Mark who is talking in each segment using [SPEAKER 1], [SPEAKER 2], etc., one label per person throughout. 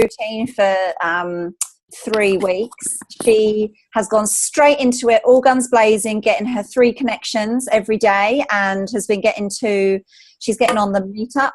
[SPEAKER 1] routine for 3 weeks. She has gone straight into it, all guns blazing, getting her 3 connections every day, and has been she's getting on the Meetup,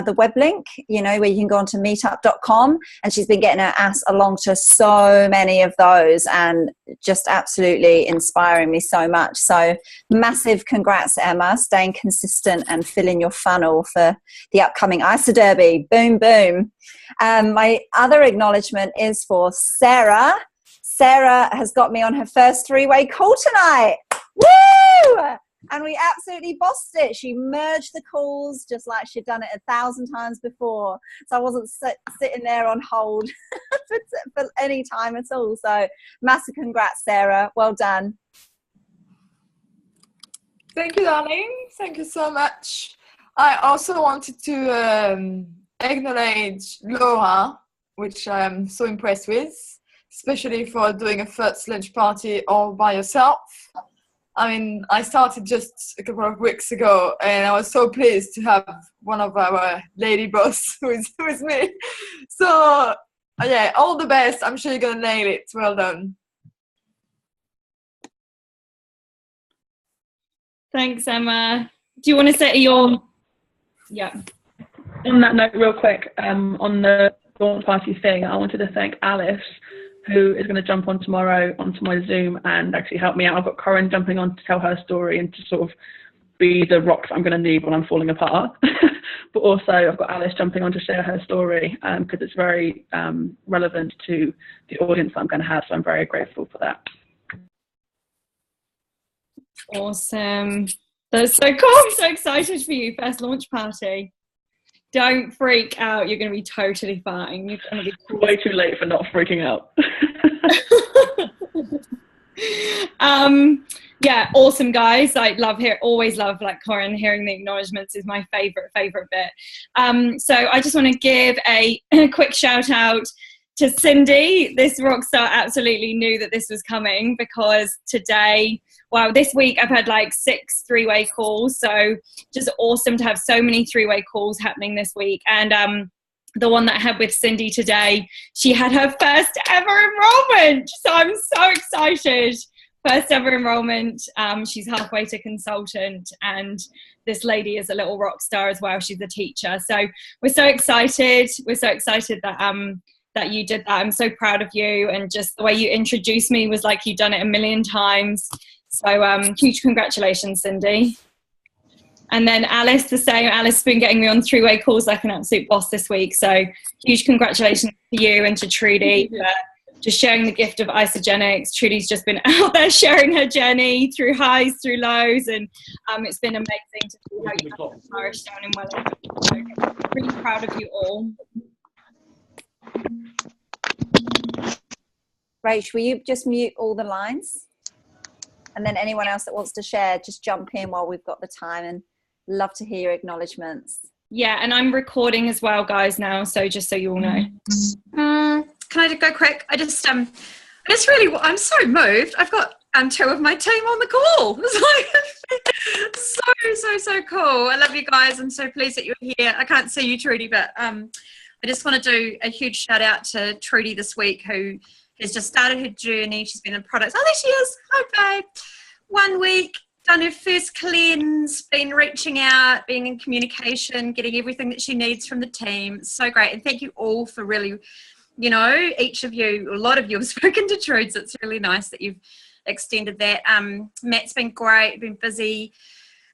[SPEAKER 1] the web link, where you can go onto meetup.com, and she's been getting her ass along to so many of those and just absolutely inspiring me so much. So massive congrats, Emma, staying consistent and filling your funnel for the upcoming ISA Derby. Boom, boom. My other acknowledgement is for Sarah. Sarah has got me on her first 3-way call tonight. Woo! And we absolutely bossed it. She merged the calls just like she'd done it 1,000 times before. So I wasn't sitting there on hold for any time at all. So massive congrats, Sarah. Well done.
[SPEAKER 2] Thank you, darling. Thank you so much. I also wanted to acknowledge Laura, which I am so impressed with, especially for doing a first lunch party all by yourself. I mean, I started just a couple of weeks ago, and I was so pleased to have one of our lady boss with me. So, yeah, all the best. I'm sure you're going to nail it. Well done.
[SPEAKER 3] Thanks, Emma. Do you want to say your... Yeah.
[SPEAKER 4] On that note, real quick, on the launch party thing, I wanted to thank Alice, who is going to jump on tomorrow onto my Zoom and actually help me out. I've got Corinne jumping on to tell her story and to sort of be the rocks I'm going to need when I'm falling apart. But also I've got Alice jumping on to share her story because it's very relevant to the audience that I'm going to have. So I'm very grateful for that.
[SPEAKER 3] Awesome. That's so cool. I'm so excited for you. First launch party. Don't freak out. You're going to be totally fine. You're going to be cool.
[SPEAKER 4] Way too late for not freaking out.
[SPEAKER 3] Yeah, awesome, guys. I always love, like Corinne, hearing the acknowledgements is my favorite bit. So I just want to give a quick shout out to Cindy. This rock star absolutely knew that this was coming, because this week I've had like 6 3-way calls. So just awesome to have so many 3-way calls happening this week. And the one that I had with Cindy today, she had her first ever enrollment. So I'm so excited. First ever enrollment. She's halfway to consultant, and this lady is a little rock star as well. She's a teacher. So we're so excited. We're so excited that you did that. I'm so proud of you, and just the way you introduced me was like you've done it a million times. So huge congratulations, Cindy. And then Alice, the same. Alice has been getting me on 3-way calls like an absolute boss this week. So huge congratulations to you and to Trudy for just sharing the gift of isogenics. Trudy's just been out there sharing her journey through highs, through lows, and it's been amazing to see how you have flourished down in Wellington. So really proud of you all.
[SPEAKER 1] Rach, will you just mute all the lines? And then anyone else that wants to share, just jump in while we've got the time, and love to hear your acknowledgements.
[SPEAKER 3] Yeah, and I'm recording as well, guys, now, so just so you all know.
[SPEAKER 5] Can I go quick? I'm so moved. I've got 2 of my team on the call. It's like so cool. I love you guys. I'm so pleased that you're here. I can't see you, Trudy, but I just want to do a huge shout out to Trudy this week, who has just started her journey. She's been in products. Oh, there she is. Hi, babe. 1 week, done her first cleanse, been reaching out, being in communication, getting everything that she needs from the team. It's so great. And thank you all for really, each of you, a lot of you have spoken to Trude, so it's really nice that you've extended that. Matt's been great, been busy.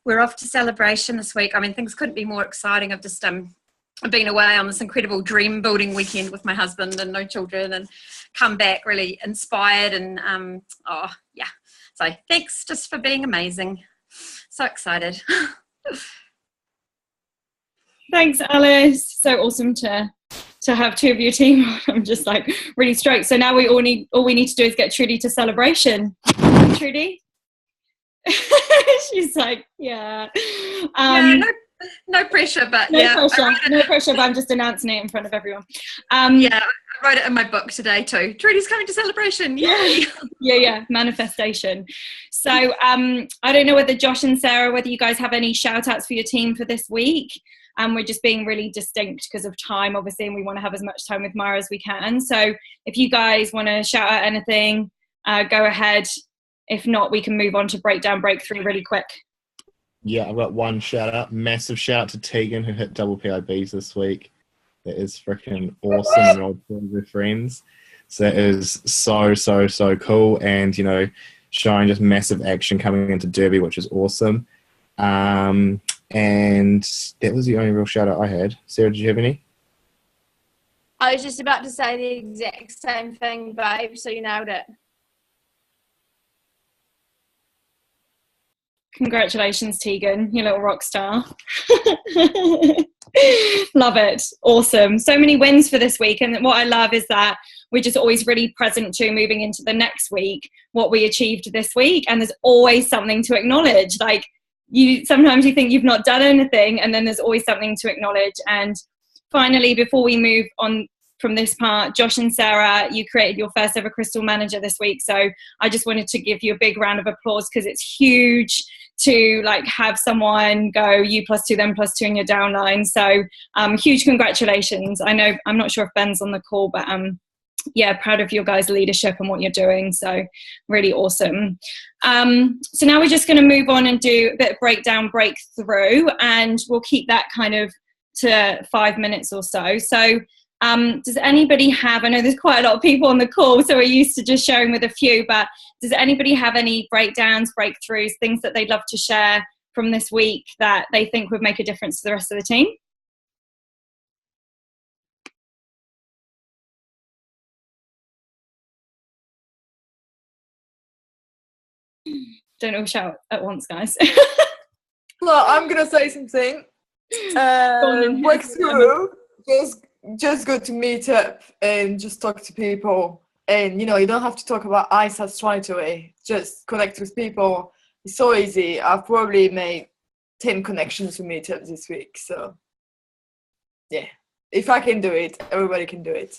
[SPEAKER 5] We're off to Celebration this week. I mean, things couldn't be more exciting. I've just I've been away on this incredible dream building weekend with my husband and no children, and come back really inspired, and so thanks just for being amazing. So excited.
[SPEAKER 3] Thanks, Alice. So awesome to have 2 of your team. I'm just like really stoked. So now all we need to do is get Trudy to Celebration. Trudy? She's like, yeah.
[SPEAKER 5] No pressure, but
[SPEAKER 3] no pressure, but I'm just announcing it in front of everyone.
[SPEAKER 5] I wrote it in my book today too. Trudy's coming to Celebration. Yay!
[SPEAKER 3] Yeah, manifestation. So I don't know whether Josh and Sarah, whether you guys have any shout outs for your team for this week. and we're just being really distinct because of time, obviously, and we want to have as much time with Mara as we can. So if you guys want to shout out anything, go ahead. If not, we can move on to breakdown, breakthrough really quick.
[SPEAKER 6] Yeah, I've got one shout out. Massive shout out to Tegan, who hit double PIBs this week. That is freaking awesome, and all their friends. So that is so cool, and you know, showing just massive action coming into Derby, which is awesome. And that was the only real shout out I had. Sarah, did you have any?
[SPEAKER 7] I was just about to say the exact same thing, babe, so you nailed it.
[SPEAKER 3] Congratulations, Tegan, you little rock star. Love it. Awesome. So many wins for this week. And what I love is that we're just always really present to moving into the next week, what we achieved this week. And there's always something to acknowledge. Like sometimes you think you've not done anything, and then there's always something to acknowledge. And finally, before we move on from this part, Josh and Sarah, you created your first ever Crystal Manager this week. So I just wanted to give you a big round of applause, because it's huge to like have someone go you +2 them +2 in your downline. So huge congratulations. I know, I'm not sure if Ben's on the call, but yeah, proud of your guys' leadership and what you're doing. So really awesome. So now we're just going to move on and do a bit of breakdown, breakthrough, and we'll keep that kind of to 5 minutes or so. So does anybody have, I know there's quite a lot of people on the call, so we're used to just sharing with a few, but does anybody have any breakdowns, breakthroughs, things that they'd love to share from this week that they think would make a difference to the rest of the team? Don't all shout at once, guys.
[SPEAKER 2] Well, I'm gonna say something. Breakthrough. Just go to meet up and just talk to people. And, you know, you don't have to talk about ISA straight away. Just connect with people. It's so easy. I've probably made 10 connections with meetups this week. So, yeah. If I can do it, everybody can do it.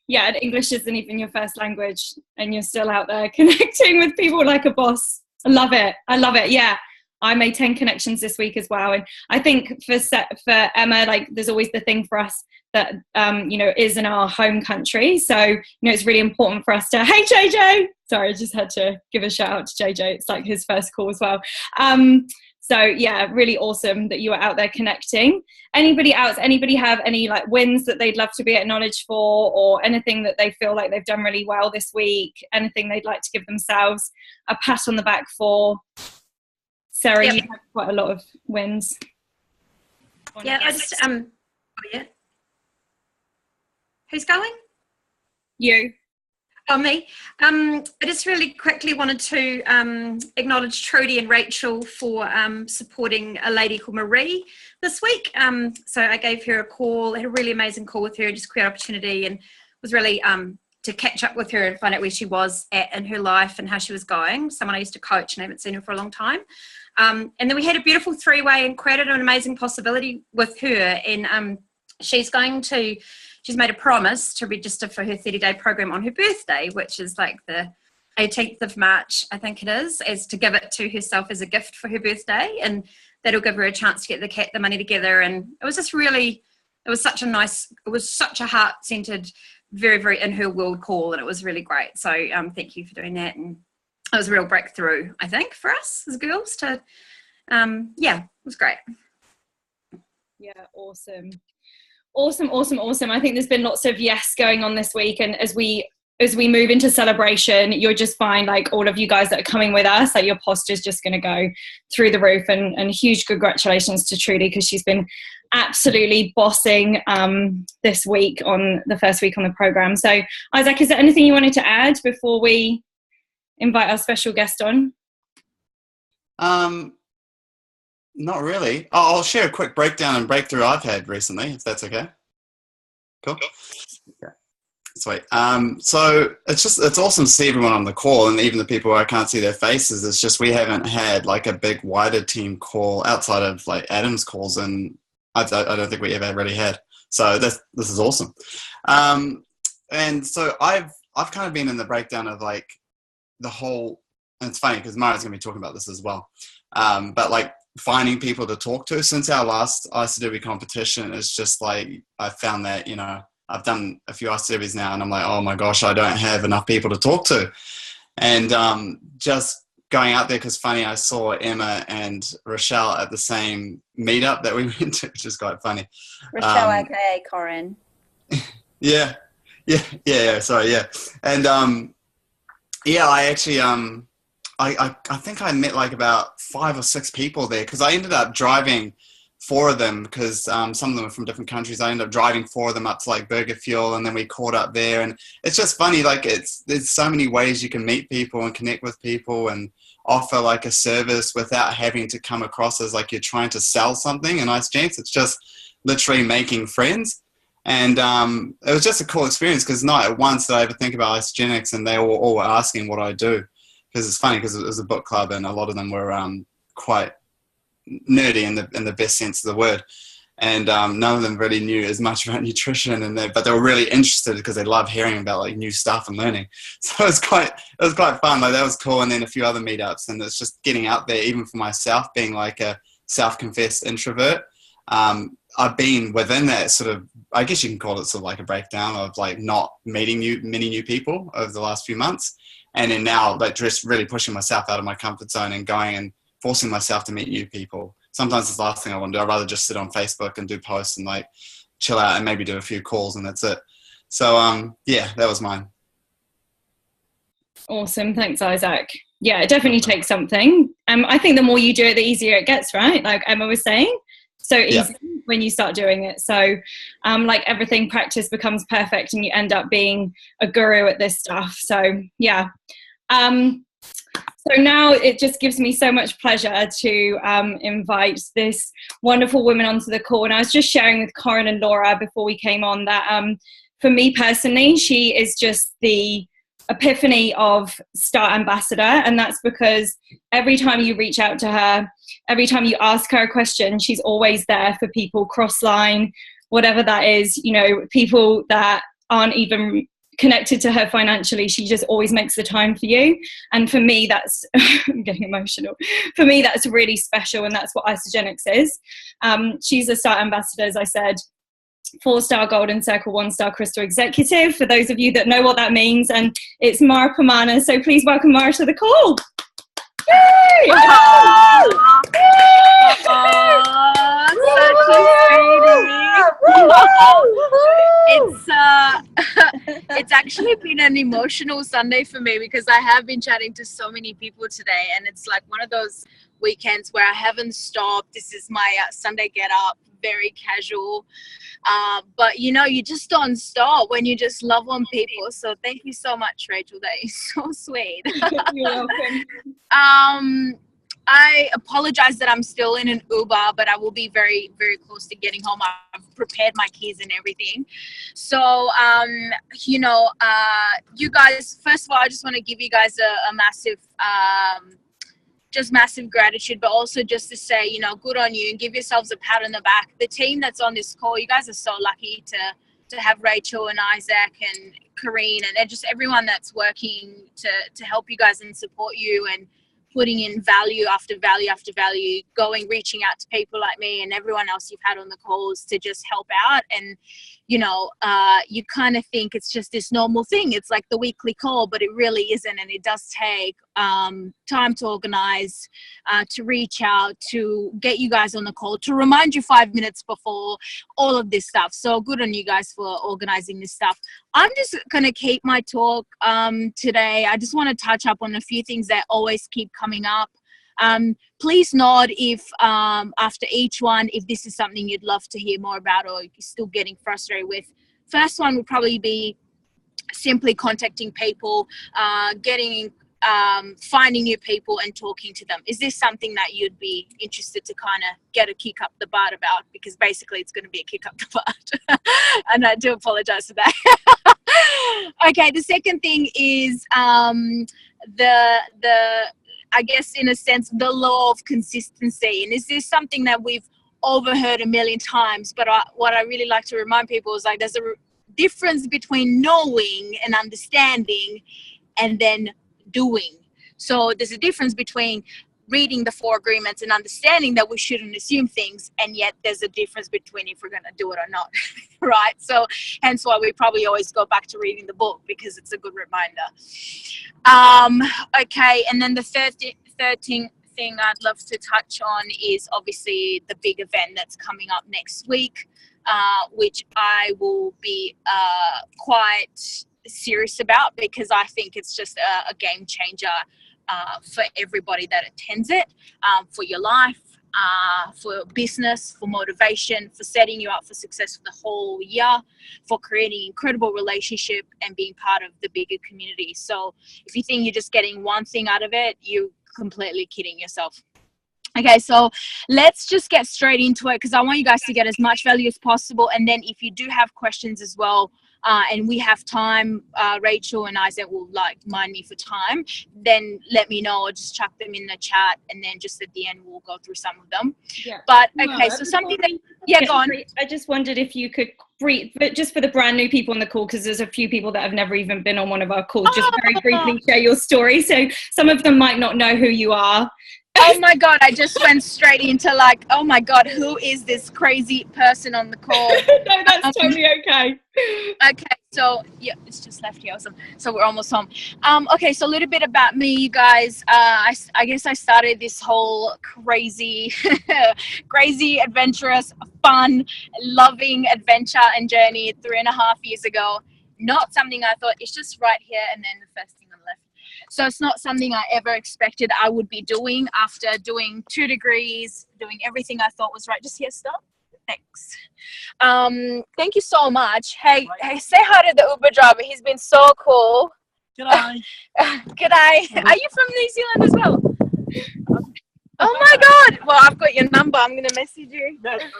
[SPEAKER 3] Yeah, and English isn't even your first language, and you're still out there connecting with people like a boss. I love it. I love it. Yeah. I made 10 connections this week as well. And I think for Emma, like there's always the thing for us that, you know, is in our home country. So, you know, it's really important for us to, hey, JJ, sorry, I just had to give a shout out to JJ. It's like his first call as well. So yeah, really awesome that you are out there connecting. Anybody else, anybody have any like wins that they'd love to be acknowledged for, or anything that they feel like they've done really well this week? Anything they'd like to give themselves a pat on the back for? Sarah,
[SPEAKER 5] Yep.
[SPEAKER 3] You have quite a lot of wins.
[SPEAKER 5] Yeah, I just oh yeah. Who's going?
[SPEAKER 3] You.
[SPEAKER 5] Oh, me. I just really quickly wanted to acknowledge Trudy and Rachel for supporting a lady called Marie this week. So I gave her a call, had a really amazing call with her, just a great opportunity, and was really to catch up with her and find out where she was at in her life and how she was going. Someone I used to coach and I haven't seen her for a long time. And then we had a beautiful three-way and created an amazing possibility with her. And she's made a promise to register for her 30-day program on her birthday, which is like the 18th of March, I think it is, as to give it to herself as a gift for her birthday. And that'll give her a chance to get the money together. And it was just really, it was such a heart-centered, very, very in her world call, and it was really great. So thank you for doing that. And it was a real breakthrough, I think, for us as girls to, yeah, it was great.
[SPEAKER 3] Yeah, awesome. Awesome. I think there's been lots of yes going on this week, and as we move into celebration, you'll just find like all of you guys that are coming with us, like your posture's just going to go through the roof. And huge congratulations to Trudy, because she's been absolutely bossing this week, on the first week on the program. So Isaac, is there anything you wanted to add before we invite our special guest on?
[SPEAKER 8] Not really. I'll share a quick breakdown and breakthrough I've had recently, if that's okay. Cool. Okay. Sweet. So it's awesome to see everyone on the call, and even the people where I can't see their faces. It's just we haven't had like a big wider team call outside of like Adam's calls, and I don't think we ever really had. So this is awesome. And so I've kind of been in the breakdown of like the whole, and it's funny because Mara's going to be talking about this as well. But like finding people to talk to. Since our last ICW competition, it's just like I found that, you know, I've done a few ICWs now and I'm like, oh my gosh, I don't have enough people to talk to. And just going out there, because funny, I saw Emma and Rochelle at the same meetup that we went to, which is quite funny.
[SPEAKER 1] Rochelle, aka Corin.
[SPEAKER 8] Yeah. Sorry, yeah. And I actually I think I met like about 5 or 6 people there, because I ended up driving 4 of them, because some of them are from different countries. I ended up driving 4 of them up to like Burger Fuel, and then we caught up there. And it's just funny, like there's so many ways you can meet people and connect with people and offer like a service without having to come across as like you're trying to sell something. And Ice Gents, it's just literally making friends. And it was just a cool experience, because not at once did I ever think about Isogenics, and they all were asking what I do. Because it's funny, because it was a book club and a lot of them were quite nerdy in the best sense of the word. And none of them really knew as much about nutrition, but they were really interested because they love hearing about like new stuff and learning. So it was quite fun. Like that was cool. And then a few other meetups, and it's just getting out there, even for myself, being like a self-confessed introvert. I've been within that sort of, I guess you can call it sort of like a breakdown of like not meeting many new people over the last few months. And then now like just really pushing myself out of my comfort zone and going and forcing myself to meet new people. Sometimes it's the last thing I want to do. I'd rather just sit on Facebook and do posts and like chill out and maybe do a few calls, and that's it. So yeah, that was mine.
[SPEAKER 3] Awesome. Thanks, Isaac. Yeah, it definitely takes something. I think the more you do it, the easier it gets, right? Like Emma was saying. So easy when you start doing it. So like everything, practice becomes perfect and you end up being a guru at this stuff. So yeah. So now it just gives me so much pleasure to invite this wonderful woman onto the call. And I was just sharing with Corin and Laura before we came on that for me personally, she is just the epiphany of Star Ambassador. And that's because every time you reach out to her, every time you ask her a question, she's always there for people cross-line, whatever that is, you know, people that aren't even connected to her financially. She just always makes the time for you. And for me, that's, I'm getting emotional. For me, that's really special. And that's what Isogenics is. She's a Star Ambassador, as I said, 4-star Golden Circle, 1-star Crystal Executive, for those of you that know what that means. And it's Mara Pomana. So please welcome Mara to the call. Yay!
[SPEAKER 7] It's actually been an emotional Sunday for me, because I have been chatting to so many people today, and it's like one of those weekends where I haven't stopped. This is my Sunday get up, very casual, but you know, you just don't stop when you just love on people. So thank you so much, Rachel. That is so sweet.
[SPEAKER 3] You're welcome.
[SPEAKER 7] I apologize that I'm still in an Uber, but I will be very, very close to getting home. I've prepared my keys and everything. So, you know, you guys, first of all, I just want to give you guys a massive, just massive gratitude, but also just to say, you know, good on you, and give yourselves a pat on the back. The team that's on this call, you guys are so lucky to have Rachel and Isaac and Kareen and just everyone that's working to help you guys and support you, and putting in value after value after value, reaching out to people like me and everyone else you've had on the calls to just help out. And, you know, you kind of think it's just this normal thing. It's like the weekly call, but it really isn't. And it does take time to organize, to reach out, to get you guys on the call, to remind you 5 minutes before, all of this stuff. So good on you guys for organizing this stuff. I'm just going to keep my talk today. I just want to touch up on a few things that always keep coming up. Please nod if after each one, if this is something you'd love to hear more about or you're still getting frustrated with. First one would probably be simply contacting people, finding new people and talking to them. Is this something that you'd be interested to kind of get a kick up the butt about? Because basically it's going to be a kick up the butt. And I do apologize for that. Okay, the second thing is I guess in a sense, the law of consistency. And is this something that we've overheard a million times? But what I really like to remind people is like there's a difference between knowing and understanding and then doing. So there's a difference between reading the 4 agreements and understanding that we shouldn't assume things, and yet there's a difference between if we're going to do it or not. Right? So hence why we probably always go back to reading the book, because it's a good reminder. Okay, and then the third thing I'd love to touch on is obviously the big event that's coming up next week, which I will be quite serious about, because I think it's just a game changer for everybody that attends it, for your life, for business, for motivation, for setting you up for success for the whole year, for creating incredible relationship and being part of the bigger community. So if you think you're just getting one thing out of it, you're completely kidding yourself. Okay, so let's just get straight into it, because I want you guys to get as much value as possible. And then if you do have questions as well, and we have time, Rachel and Isaac will mind me for time, then let me know, or just chuck them in the chat, and then just at the end we'll go through some of them.
[SPEAKER 3] Yeah.
[SPEAKER 7] But okay, so something that, go on.
[SPEAKER 3] I just wondered if you could brief, but just for the brand new people on the call, because there's a few people that have never even been on one of our calls, just very briefly share your story. So some of them might not know who you are.
[SPEAKER 7] Oh my God, I just went straight into oh my God, who is this crazy person on the call?
[SPEAKER 3] No, that's totally okay.
[SPEAKER 7] Okay, so yeah, it's just left here. Awesome. So we're almost home. Okay, so a little bit about me, you guys. I guess I started this whole crazy, adventurous, fun, loving adventure and journey 3.5 years ago. Not something I thought, it's just right here and then the first thing on the left. So it's not something I ever expected I would be doing after doing 2 degrees, doing everything I thought was right. Just here, stop. Thanks. Thank you so much. Hey, say hi to the Uber driver. He's been so cool.
[SPEAKER 9] G'day.
[SPEAKER 7] G'day. Are you from New Zealand as well? Oh my God. Well, I've got your number. I'm going to message you.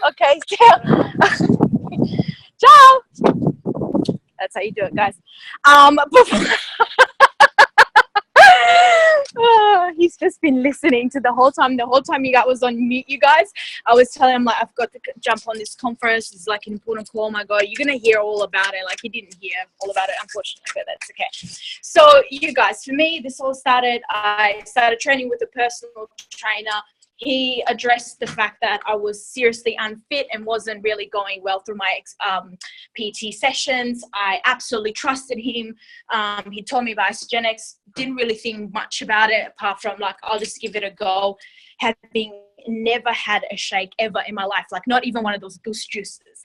[SPEAKER 7] Okay. Ciao. That's how you do it, guys. He's just been listening to the whole time you guys was on mute, you guys. I was telling him I've got to jump on this conference. It's an important call. Oh my God, you're gonna hear all about it. He didn't hear all about it, unfortunately, but that's okay. So you guys, for me, this all started, I started training with a personal trainer. He addressed the fact that I was seriously unfit and wasn't really going well through my PT sessions. I absolutely trusted him. He told me about Isogenics, didn't really think much about it apart from I'll just give it a go. Having never had a shake ever in my life, not even one of those Boost juices.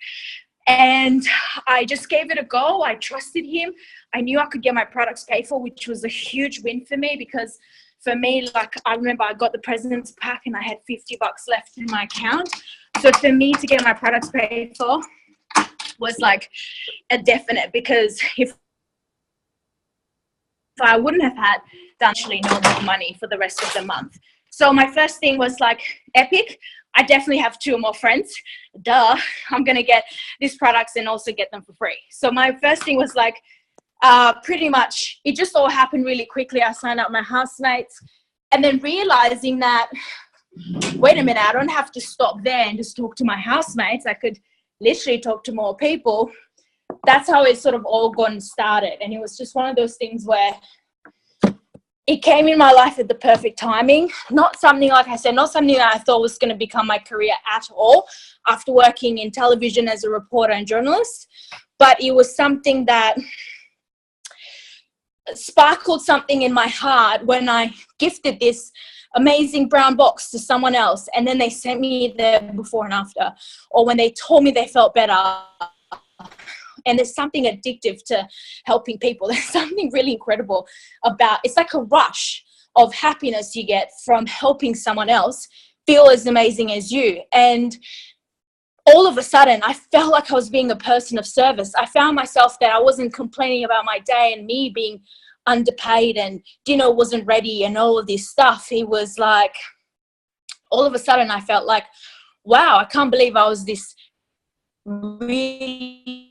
[SPEAKER 7] And I just gave it a go. I trusted him. I knew I could get my products paid for, which was a huge win for me, because for me, I remember I got the President's Pack and I had $50 left in my account. So for me to get my products paid for was a definite, because if I wouldn't have had actually no more money for the rest of the month. So my first thing was epic. I definitely have 2 more friends. Duh, I'm going to get these products and also get them for free. So my first thing was pretty much, it just all happened really quickly. I signed up my housemates, and then realizing that, wait a minute, I don't have to stop there and just talk to my housemates. I could literally talk to more people. That's how it sort of all got started. And it was just one of those things where it came in my life at the perfect timing. Not something, like I said, not something that I thought was going to become my career at all after working in television as a reporter and journalist. But it was something that sparkled something in my heart when I gifted this amazing brown box to someone else, and then they sent me their before and after, or when they told me they felt better. And there's something addictive to helping people. There's something really incredible about, it's like a rush of happiness you get from helping someone else feel as amazing as you. And all of a sudden, I felt like I was being a person of service. I found myself that I wasn't complaining about my day and me being underpaid and dinner wasn't ready and all of this stuff. It was all of a sudden I felt wow, I can't believe I was this really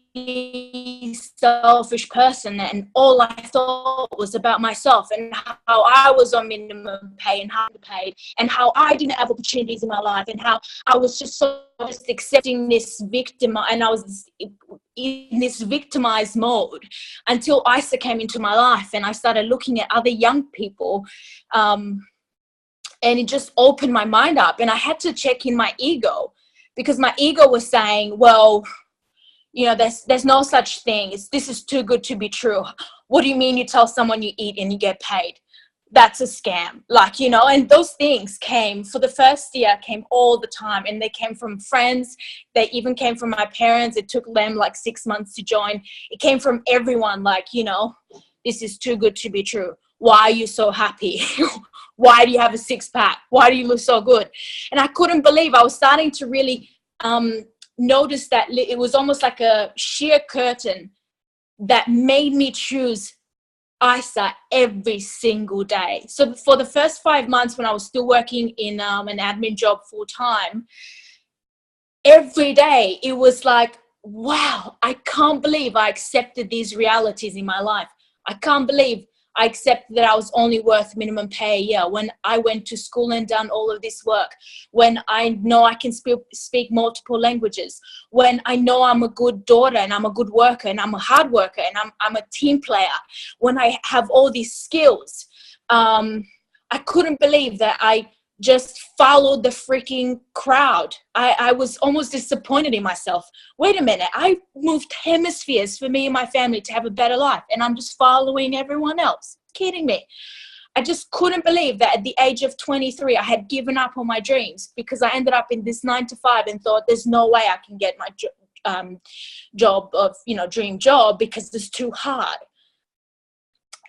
[SPEAKER 7] selfish person, and all I thought was about myself and how I was on minimum pay and how underpaid and how I didn't have opportunities in my life and how I was just accepting this victim, and I was in this victimized mode until Isa came into my life and I started looking at other young people And it just opened my mind up, and I had to check in my ego, because my ego was saying, well, you know, there's no such thing. This is too good to be true. What do you mean you tell someone you eat and you get paid? That's a scam. Like, you know, and those things came for the first year, came all the time. And they came from friends. They even came from my parents. It took them like 6 months to join. It came from everyone. Like, you know, this is too good to be true. Why are you so happy? Why do you have a six-pack? Why do you look so good? And I couldn't believe, I was starting to really notice that it was almost like a sheer curtain that made me choose ISA every single day. So for the first 5 months when I was still working in an admin job full time, every day it was like, wow, I can't believe I accepted these realities in my life. I can't believe I accepted that I was only worth minimum pay a year, when I went to school and done all of this work, when I know I can speak multiple languages, when I know I'm a good daughter and I'm a good worker and I'm a hard worker and I'm a team player, when I have all these skills. I couldn't believe that I just followed the freaking crowd. I was almost disappointed in myself. Wait a minute, I moved hemispheres for me and my family to have a better life, and I'm just following everyone else. Kidding me. I just couldn't believe that at the age of 23, I had given up on my dreams, because I ended up in this 9-to-5 and thought there's no way I can get my job of, you know, dream job, because it's too hard.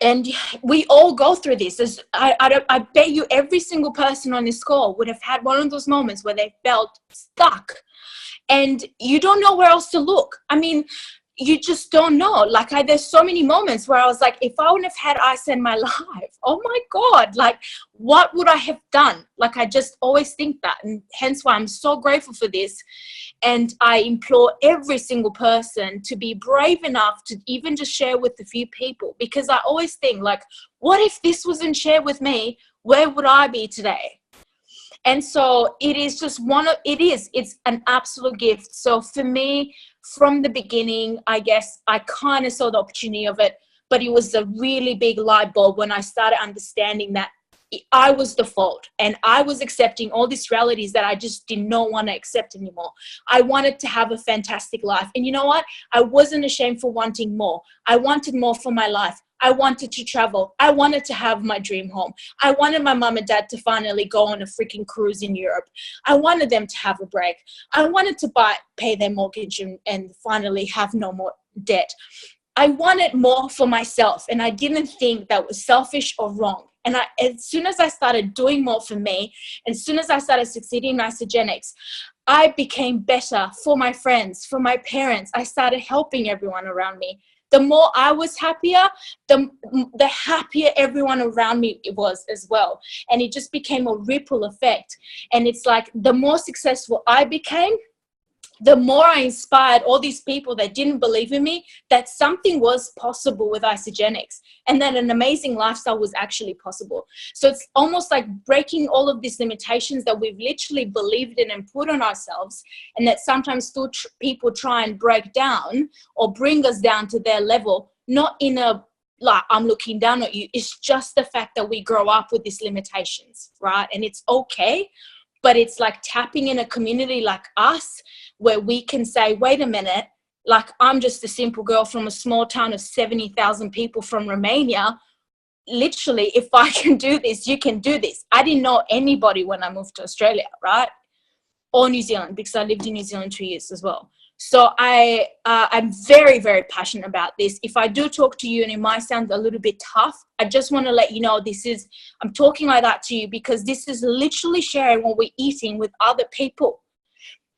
[SPEAKER 7] And we all go through this. I bet you every single person on this call would have had one of those moments where they felt stuck and you don't know where else to look. I mean, you just don't know. Like, there's so many moments where I was like, if I wouldn't have had ISA in my life, oh my God, like, what would I have done? Like, I just always think that, and hence why I'm so grateful for this. And I implore every single person to be brave enough to even just share with a few people, because I always think, like, what if this wasn't shared with me? Where would I be today? And so it is just it's an absolute gift. So for me, from the beginning, I guess I kind of saw the opportunity of it, but it was a really big light bulb when I started understanding that I was the fault, and I was accepting all these realities that I just did not want to accept anymore. I wanted to have a fantastic life. And you know what? I wasn't ashamed for wanting more. I wanted more for my life. I wanted to travel. I wanted to have my dream home. I wanted my mom and dad to finally go on a freaking cruise in Europe. I wanted them to have a break. I wanted to pay their mortgage and finally have no more debt. I wanted more for myself, and I didn't think that was selfish or wrong. And as soon as I started doing more for me, and as soon as I started succeeding in Isogenics, I became better for my friends, for my parents. I started helping everyone around me. The more I was happier, the happier everyone around me was as well. And it just became a ripple effect. And it's like, the more successful I became, the more I inspired all these people that didn't believe in me, that something was possible with Isogenics, and that an amazing lifestyle was actually possible. So it's almost like breaking all of these limitations that we've literally believed in and put on ourselves, and that sometimes still people try and break down or bring us down to their level, not in a, like, I'm looking down at you. It's just the fact that we grow up with these limitations, right? And it's okay, but it's like tapping in a community like us, where we can say, wait a minute, like, I'm just a simple girl from a small town of 70,000 people from Romania. Literally, if I can do this, you can do this. I didn't know anybody when I moved to Australia, right? Or New Zealand, because I lived in New Zealand 2 years as well. So I'm very, very passionate about this. If I do talk to you and it might sound a little bit tough, I just want to let you know I'm talking like that to you because this is literally sharing what we're eating with other people.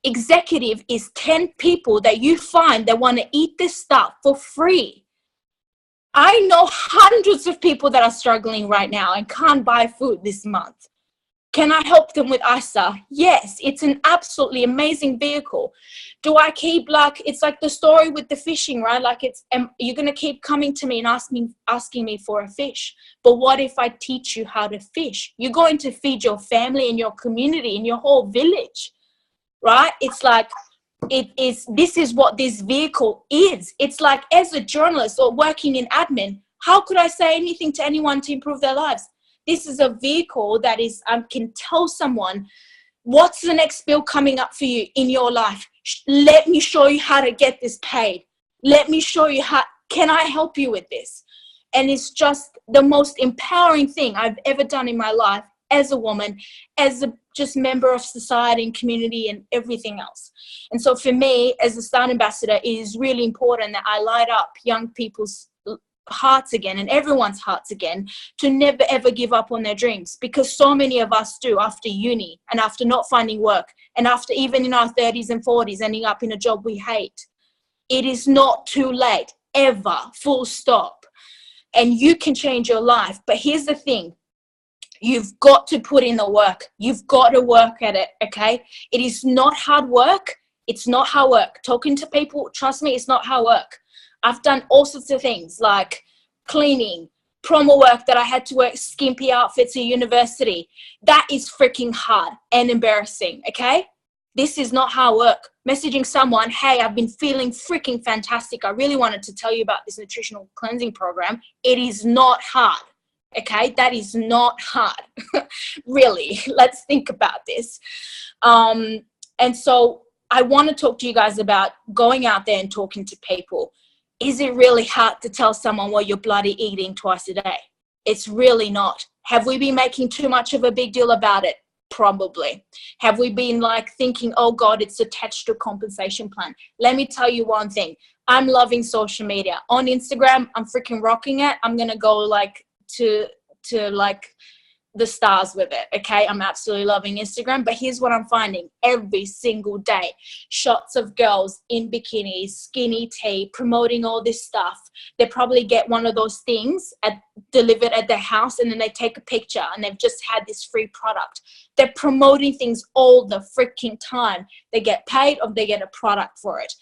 [SPEAKER 7] Executive is 10 people that you find that want to eat this stuff for free. I know hundreds of people that are struggling right now and can't buy food this month. Can I help them with ISA? Yes, it's an absolutely amazing vehicle. Do I keep, like, it's like the story with the fishing, right? Like, you're going to keep coming to me and asking me for a fish. But what if I teach you how to fish? You're going to feed your family and your community and your whole village. Right? It's like, this is what this vehicle is. It's like, as a journalist or working in admin, how could I say anything to anyone to improve their lives? This is a vehicle that is, can tell someone, what's the next bill coming up for you in your life? Let me show you how to get this paid. Let me show you how, can I help you with this? And it's just the most empowering thing I've ever done in my life as a woman, as a just member of society and community and everything else. And so for me, as a Star Ambassador, it is really important that I light up young people's hearts again and everyone's hearts again to never ever give up on their dreams, because so many of us do after uni and after not finding work and after even in our 30s and 40s ending up in a job we hate. It is not too late, ever, full stop. And you can change your life. But here's the thing. You've got to put in the work. You've got to work at it, okay? It is not hard work. It's not hard work. Talking to people, trust me, it's not hard work. I've done all sorts of things like cleaning, promo work that I had to wear skimpy outfits at university. That is freaking hard and embarrassing, okay? This is not hard work. Messaging someone, hey, I've been feeling freaking fantastic. I really wanted to tell you about this nutritional cleansing program. It is not hard. Okay, that is not hard. Really, let's think about this. And so I want to talk to you guys about going out there and talking to people. Is it really hard to tell someone what you're bloody eating twice a day? It's really not. Have we been making too much of a big deal about it? Probably. Have we been like thinking, oh God, it's attached to a compensation plan? Let me tell you one thing. I'm loving social media. On Instagram, I'm freaking rocking it. I'm going to go like to like the stars with it, okay? I'm absolutely loving Instagram. But here's what I'm finding every single day: shots of girls in bikinis, skinny tea, promoting all this stuff. They probably get one of those things delivered at their house, and then they take a picture and they've just had this free product. They're promoting things all the freaking time. They get paid or they get a product for it.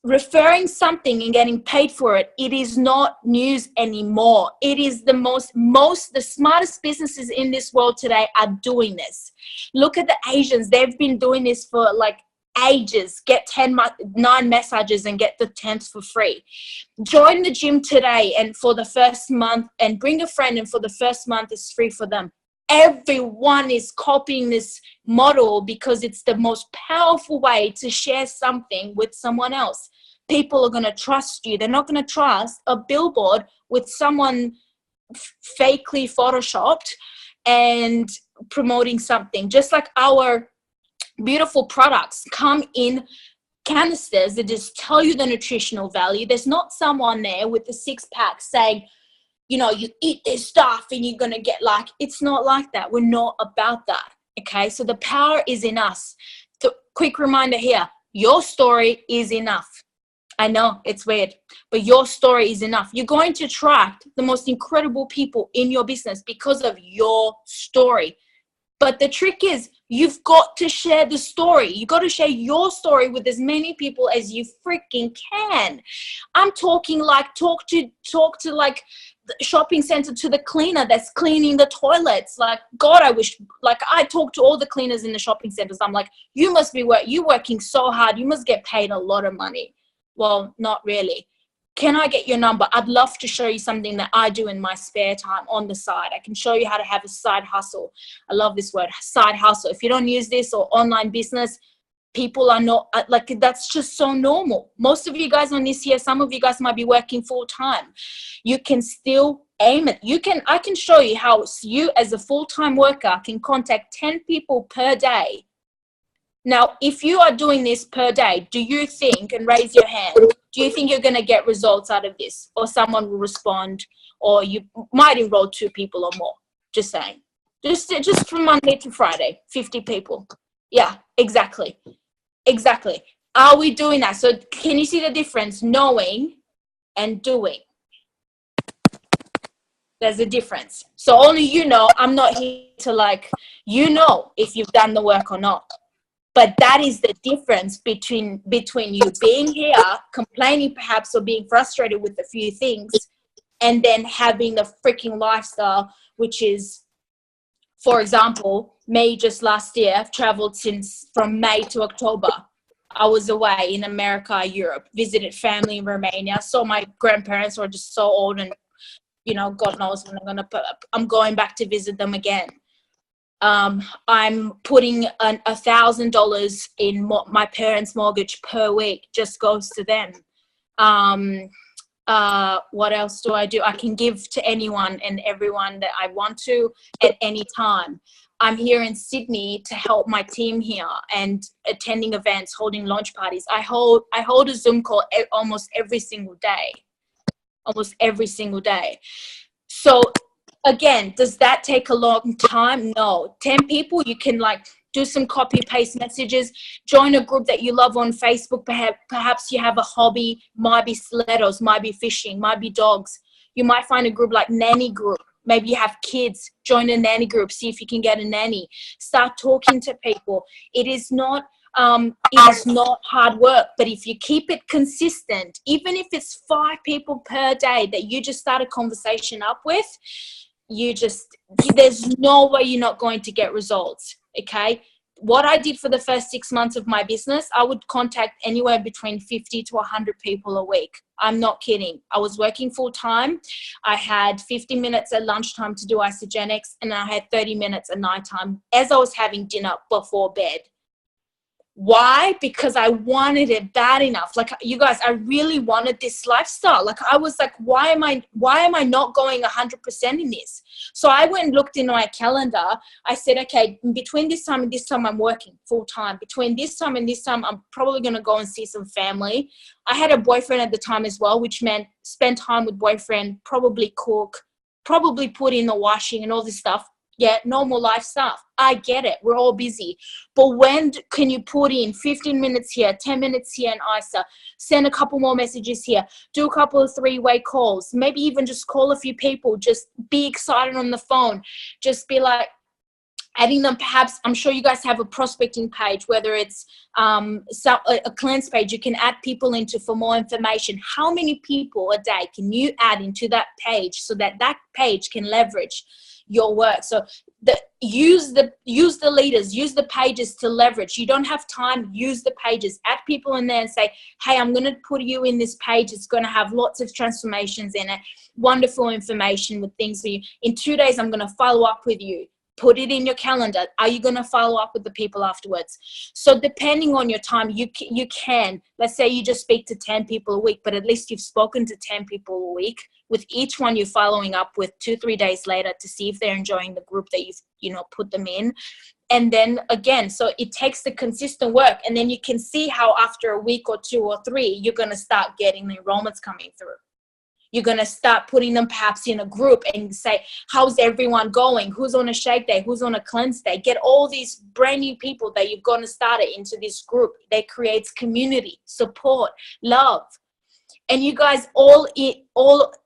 [SPEAKER 7] Referring something and getting paid for it, it is not news anymore. It is the smartest businesses in this world today are doing this. Look at the Asians. They've been doing this for like ages. Get 9 massages and get the 10th for free. Join the gym today and for the first month, and bring a friend, and for the first month it's free for them. Everyone is copying this model because it's the most powerful way to share something with someone else. People are going to trust you. They're not going to trust a billboard with someone fakely photoshopped and promoting something. Just like our beautiful products come in canisters that just tell you the nutritional value. There's not someone there with the 6-pack saying, you know, you eat this stuff and you're going to get like, it's not like that. We're not about that. Okay. So the power is in us. So quick reminder here, your story is enough. I know it's weird, but your story is enough. You're going to attract the most incredible people in your business because of your story. But the trick is you've got to share the story. You got to share your story with as many people as you freaking can. I'm talking like talk to like the shopping center, to the cleaner that's cleaning the toilets. Like, God, I wish, like, I talk to all the cleaners in the shopping centers. I'm like, you must be working so hard. You must get paid a lot of money. Well, not really. Can I get your number? I'd love to show you something that I do in my spare time on the side. I can show you how to have a side hustle. I love this word, side hustle. If you don't use this, or online business, people are not like, that's just so normal. Most of you guys on this here, some of you guys might be working full time. You can still aim it. I can show you how you as a full-time worker can contact 10 people per day. Now, if you are doing this per day, do you think, and raise your hand, do you think you're going to get results out of this? Or someone will respond, or you might enroll 2 people or more? Just saying. Just from Monday to Friday, 50 people. Yeah, exactly. Exactly. Are we doing that? So can you see the difference? Knowing and doing. There's a difference. So only you know. I'm not here to like, you know if you've done the work or not. But that is the difference between you being here, complaining perhaps, or being frustrated with a few things, and then having the freaking lifestyle, which is, for example, me just last year, I've traveled from May to October. I was away in America, Europe, visited family in Romania, saw my grandparents who are just so old and you know, God knows when I'm going back to visit them again. I'm putting $1,000 in my parents' mortgage per week, just goes to them. What else do? I can give to anyone and everyone that I want to at any time. I'm here in Sydney to help my team here and attending events, holding launch parties. I hold a Zoom call almost every single day. So again, does that take a long time? No. 10 people, you can like do some copy paste messages, join a group that you love on Facebook. Perhaps you have a hobby, might be stilettos, might be fishing, might be dogs. You might find a group like nanny group. Maybe you have kids, join a nanny group, see if you can get a nanny. Start talking to people. It is not hard work, but if you keep it consistent, even if it's 5 people per day that you just start a conversation up with, there's no way you're not going to get results. Okay. What I did for the first 6 months of my business, I would contact anywhere between 50 to 100 people a week. I'm not kidding. I was working full time. I had 50 minutes at lunchtime to do isogenics, and I had 30 minutes at nighttime as I was having dinner before bed. Why? Because I wanted it bad enough. Like, you guys, I really wanted this lifestyle. Like, I was like, why am I not going 100% in this? So I went and looked in my calendar. I said, okay, between this time and this time, I'm working full time. Between this time and this time, I'm probably going to go and see some family. I had a boyfriend at the time as well, which meant spend time with boyfriend, probably cook, probably put in the washing and all this stuff. Yeah, normal life stuff. I get it. We're all busy. But when can you put in 15 minutes here, 10 minutes here in ISA, send a couple more messages here, do a couple of 3-way calls, maybe even just call a few people, just be excited on the phone, just be like, adding them. Perhaps, I'm sure you guys have a prospecting page, whether it's a cleanse page you can add people into for more information. How many people a day can you add into that page so that page can leverage your work? So use the leaders, use the pages to leverage. You don't have time, use the pages, add people in there and say, hey, I'm going to put you in this page. It's going to have lots of transformations in it, wonderful information with things for you. In 2 days, I'm going to follow up with you. Put it in your calendar. Are you going to follow up with the people afterwards? So depending on your time, you can, let's say you just speak to 10 people a week, but at least you've spoken to 10 people a week. With each one, you're following up with 2-3 days later to see if they're enjoying the group that you've put them in. And then again, so it takes the consistent work, and then you can see how after a week or 2 or 3, you're going to start getting the enrollments coming through. You're going to start putting them perhaps in a group and say, how's everyone going? Who's on a shake day? Who's on a cleanse day? Get all these brand new people that you've gone to start it into this group. That creates community, support, love. And you guys all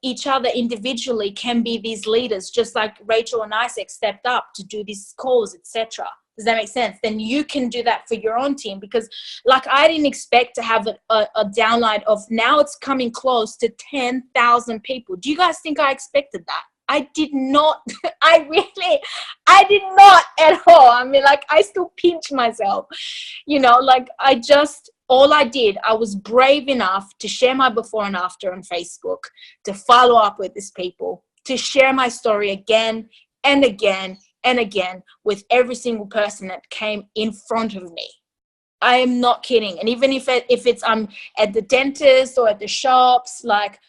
[SPEAKER 7] each other individually can be these leaders, just like Rachel and Isaac stepped up to do these calls, etc. Does that make sense? Then you can do that for your own team, because like I didn't expect to have a downline of, now it's coming close to 10,000 people. Do you guys think I expected that? I did not. I did not at all. I mean, like, I still pinch myself, like all I did, I was brave enough to share my before and after on Facebook, to follow up with these people, to share my story again and again and again with every single person that came in front of me. I am not kidding. And even if it's I'm at the dentist or at the shops, like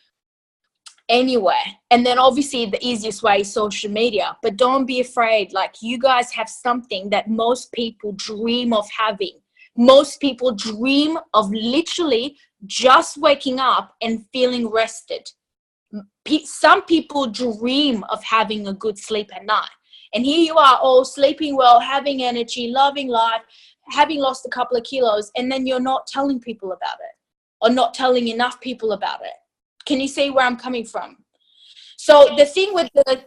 [SPEAKER 7] anywhere. And then obviously the easiest way is social media. But don't be afraid. Like, you guys have something that most people dream of having. Most people dream of literally just waking up and feeling rested. Some people dream of having a good sleep at night. And here you are, all sleeping well, having energy, loving life, having lost a couple of kilos, and then you're not telling people about it, or not telling enough people about it. Can you see where I'm coming from? So the thing with the...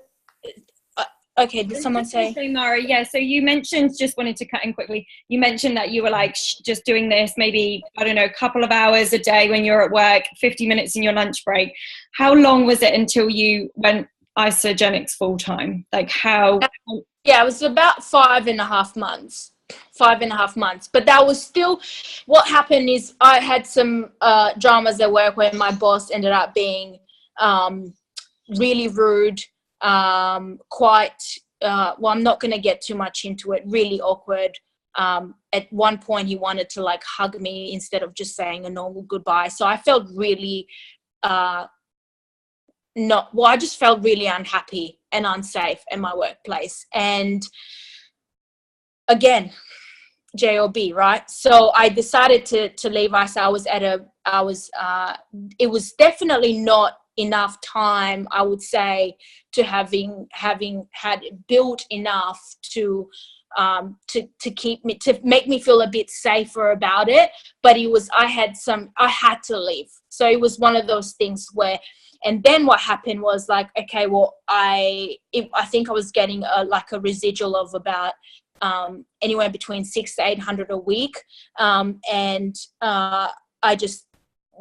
[SPEAKER 7] Okay, did someone say?
[SPEAKER 3] Mara, yeah, so you mentioned, just wanted to cut in quickly, you mentioned that you were like just doing this maybe, I don't know, a couple of hours a day when you're at work, 50 minutes in your lunch break. How long was it until you went isogenics full time? Like, how?
[SPEAKER 7] Yeah, it was about 5.5 months. 5.5 months. But that was still, what happened is I had some dramas at work where my boss ended up being really rude, quite, well, I'm not going to get too much into it, really awkward. At one point he wanted to like hug me instead of just saying a normal goodbye. So I felt really, I just felt really unhappy and unsafe in my workplace. And again, job, right? So I decided to leave. It was definitely not enough time, I would say, to having had built enough to keep me, to make me feel a bit safer about it. But I had to leave. So it was one of those things where, and then what happened was like, okay, well, I think I was getting a residual of about anywhere between 600 to 800 a week, and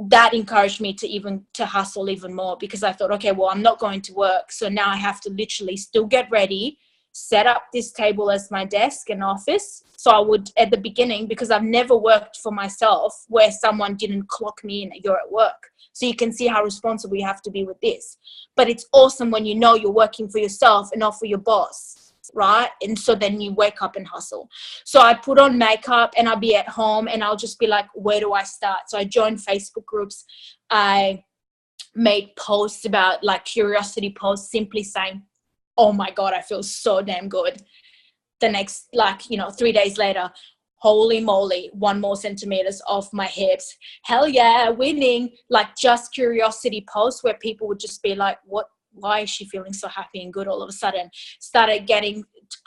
[SPEAKER 7] that encouraged me to hustle even more, because I thought, okay, well, I'm not going to work, so now I have to literally still get ready, set up this table as my desk and office. So I would, at the beginning, because I've never worked for myself where someone didn't clock me in, you're at work. So you can see how responsible you have to be with this. But it's awesome when you know you're working for yourself and not for your boss, right? And so then you wake up and hustle. So I put on makeup and I'll be at home and I'll just be like, where do I start? So I joined Facebook groups. I made posts about, like, curiosity posts, simply saying, oh my God, I feel so damn good. The next, 3 days later, holy moly, 1 more centimeters off my hips. Hell yeah, winning. Like, just curiosity posts where people would just be like, why is she feeling so happy and good all of a sudden? Started getting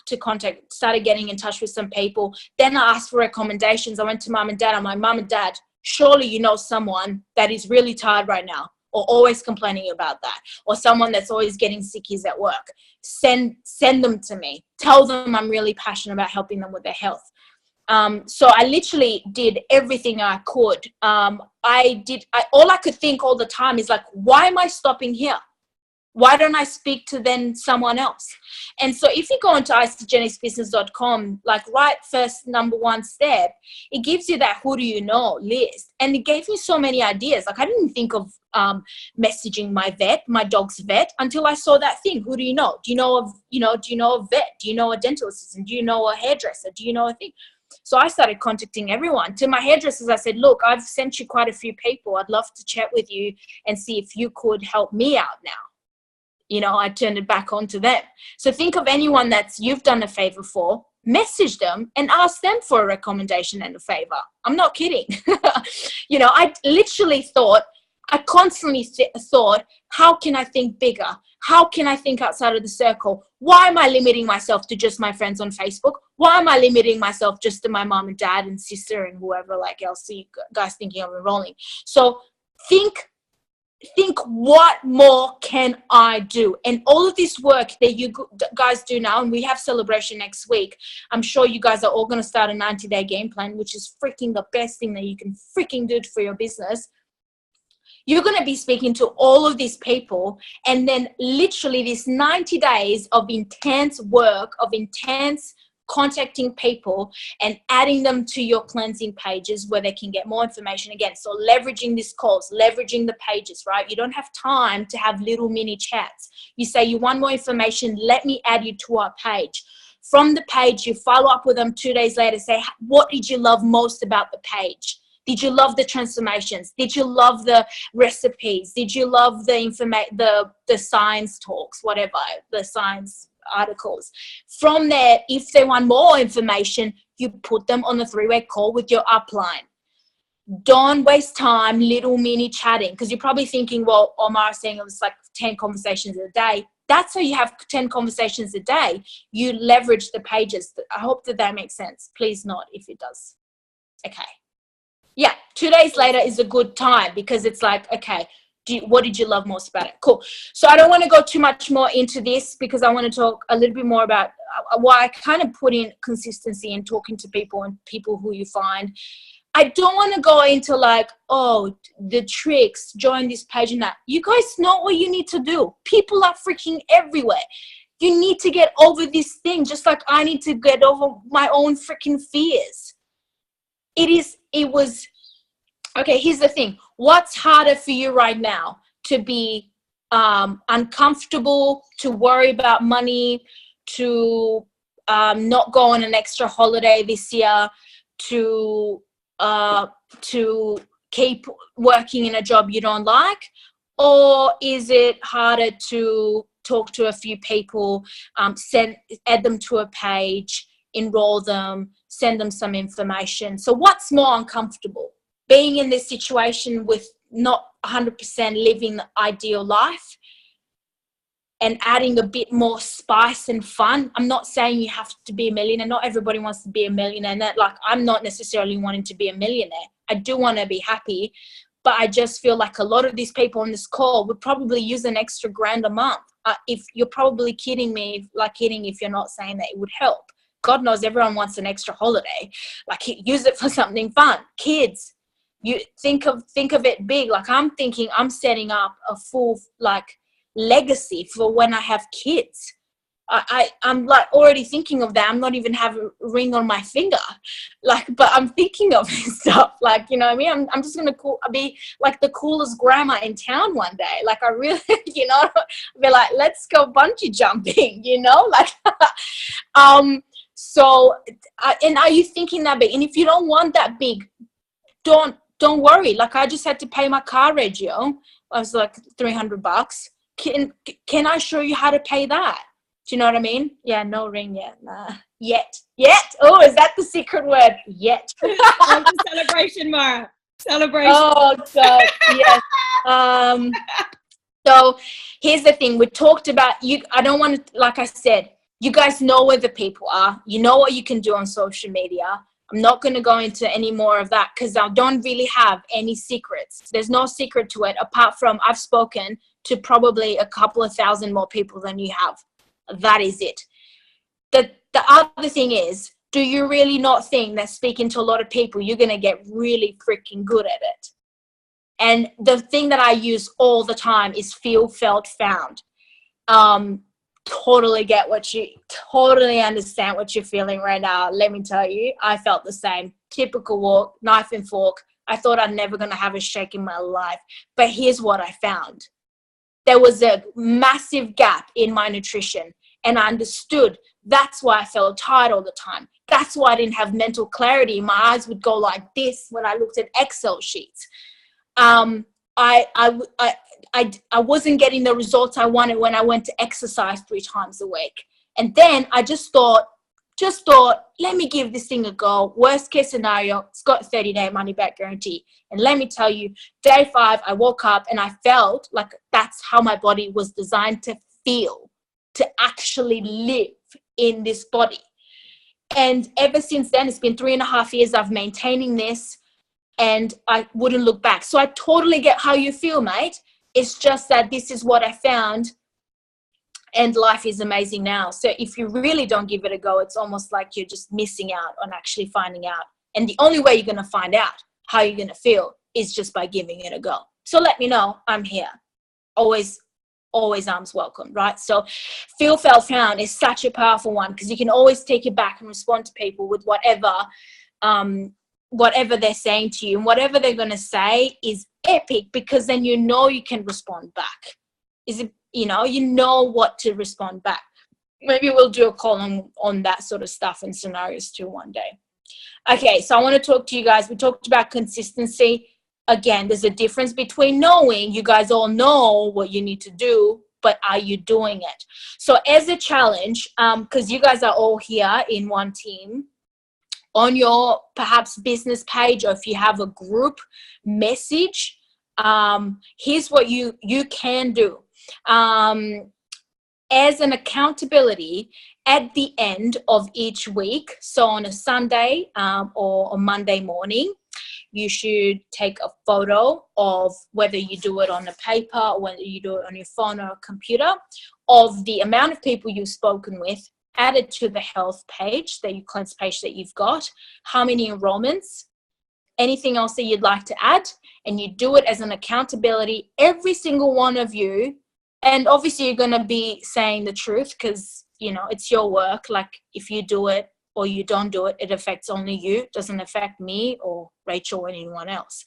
[SPEAKER 7] in touch with some people. Then I asked for recommendations. I went to mum and dad. I'm like, mum and dad, surely you know someone that is really tired right now, or always complaining about that, or someone that's always getting sickies at work. Send them to me. Tell them I'm really passionate about helping them with their health. So I literally did everything I could. All I could think all the time is like, why am I stopping here? Why don't I speak to then someone else? And so if you go onto isagenicbusiness.com, like right first number 1 step, it gives you that who do you know list. And it gave me so many ideas. Like, I didn't think of messaging my dog's vet, until I saw that thing. Who do you know? Do you know a vet? Do you know a dental assistant? Do you know a hairdresser? Do you know a thing? So I started contacting everyone. To my hairdressers, I said, look, I've sent you quite a few people. I'd love to chat with you and see if you could help me out now. I turned it back on to them. So think of anyone that's you've done a favor for, message them and ask them for a recommendation and a favor. I'm not kidding. I literally I constantly thought, how can I think bigger? How can I think outside of the circle? Why am I limiting myself to just my friends on Facebook? Why am I limiting myself just to my mom and dad and sister and whoever else you guys thinking of enrolling? So think, what more can I do? And all of this work that you guys do now, and we have celebration next week. I'm sure you guys are all going to start a 90-day game plan, which is freaking the best thing that you can freaking do for your business. You're going to be speaking to all of these people, and then literally this 90 days of intense work, of intense contacting people and adding them to your cleansing pages where they can get more information. Again, so leveraging these calls, leveraging the pages, right? You don't have time to have little mini chats. You say, you want more information, let me add you to our page. From the page, you follow up with them 2 days later, say, what did you love most about the page? Did you love the transformations? Did you love the recipes? Did you love the science talks, whatever, the science articles? From there, if they want more information, you put them on a 3-way call with your upline. Don't waste time little mini chatting, because you're probably thinking, well, Omar's saying it was like 10 conversations a day. That's how you have 10 conversations a day. You leverage the pages. I hope that makes sense. Please not if it does. Okay. Yeah, 2 days later is a good time, because it's like, okay, what did you love most about it? Cool. So I don't want to go too much more into this, because I want to talk a little bit more about why I kind of put in consistency and talking to people and people who you find. I don't want to go into like, oh, the tricks, join this page and that. You guys know what you need to do. People are freaking everywhere. You need to get over this thing, just like I need to get over my own freaking fears. Okay, here's the thing. What's harder for you right now? To be uncomfortable to worry about money, to not go on an extra holiday this year, to keep working in a job you don't like? Or is it harder to talk to a few people, add them to a page, enroll them, send them some information? So what's more uncomfortable? Being in this situation with not 100% living the ideal life and adding a bit more spice and fun. I'm not saying you have to be a millionaire. Not everybody wants to be a millionaire. Like, I'm not necessarily wanting to be a millionaire. I do want to be happy, but I just feel like a lot of these people on this call would probably use an extra $1,000 a month. If you're probably kidding me, if you're not saying that it would help. God knows everyone wants an extra holiday. Like, use it for something fun. Kids, you think of it big. Like, I'm thinking I'm setting up a full legacy for when I have kids. I'm like already thinking of that. I'm not even have a ring on my finger, but I'm thinking of this stuff. You know what I mean? I'm just gonna be like the coolest grandma in town one day. I really, be like, let's go bungee jumping. So, and are you thinking that big? And if you don't want that big, don't worry. I just had to pay my car regio. I was like $300. Can I show you how to pay that? Do you know what I mean? Yeah, no ring yet. Nah. Yet. Oh, is that the secret word? Yet.
[SPEAKER 3] Oh, the celebration, Mara. Celebration.
[SPEAKER 7] Oh, God. Yes. So here's the thing. We talked about you. I don't want to, like I said, you guys know where the people are. You know what you can do on social media. I'm not going to go into any more of that because I don't really have any secrets. There's no secret to it apart from I've spoken to probably a couple of thousand more people than you have. That is it. The other thing is, do you really not think that speaking to a lot of people, you're going to get really freaking good at it? And the thing that I use all the time is feel, felt, found. Totally understand what you're feeling right now. Let me tell you, I felt the same. Typical walk, knife and fork. I thought I'm never going to have a shake in my life. But here's what I found. There was a massive gap in my nutrition, and I understood that's why I felt tired all the time. That's why I didn't have mental clarity. My eyes would go like this when I looked at Excel sheets. I wasn't getting the results I wanted when I went to exercise 3 times a week. And then I just thought, let me give this thing a go. Worst case scenario, it's got a 30-day money back guarantee. And let me tell you, day 5, I woke up and I felt like that's how my body was designed to feel, to actually live in this body. And ever since then, it's been 3.5 years I've maintaining this, and I wouldn't look back. So I totally get how you feel, mate. It's just that this is what I found, and life is amazing now. So if you really don't give it a go, it's almost like you're just missing out on actually finding out. And the only way you're going to find out how you're going to feel is just by giving it a go. So let me know. I'm here. Always arms welcome, right? So feel, felt, found is such a powerful one because you can always take it back and respond to people with whatever they're saying to you, and whatever they're going to say is epic because then you can respond back. You know what to respond back. Maybe we'll do a call on that sort of stuff and scenarios too one day. Okay, so I want to talk to you guys. We talked about consistency. Again, there's a difference between knowing, you guys all know what you need to do, but are you doing it? So as a challenge, because you guys are all here in one team, on your perhaps business page, or if you have a group message, here's what you can do. As an accountability at the end of each week, so on a Sunday or a Monday morning, you should take a photo of, whether you do it on a paper or whether you do it on your phone or a computer, of the amount of people you've spoken with, added to the health page, the cleanse page that you've got, how many enrollments, anything else that you'd like to add, and you do it as an accountability, every single one of you. And obviously you're going to be saying the truth because, it's your work. Like, if you do it or you don't do it, it affects only you. It doesn't affect me or Rachel or anyone else.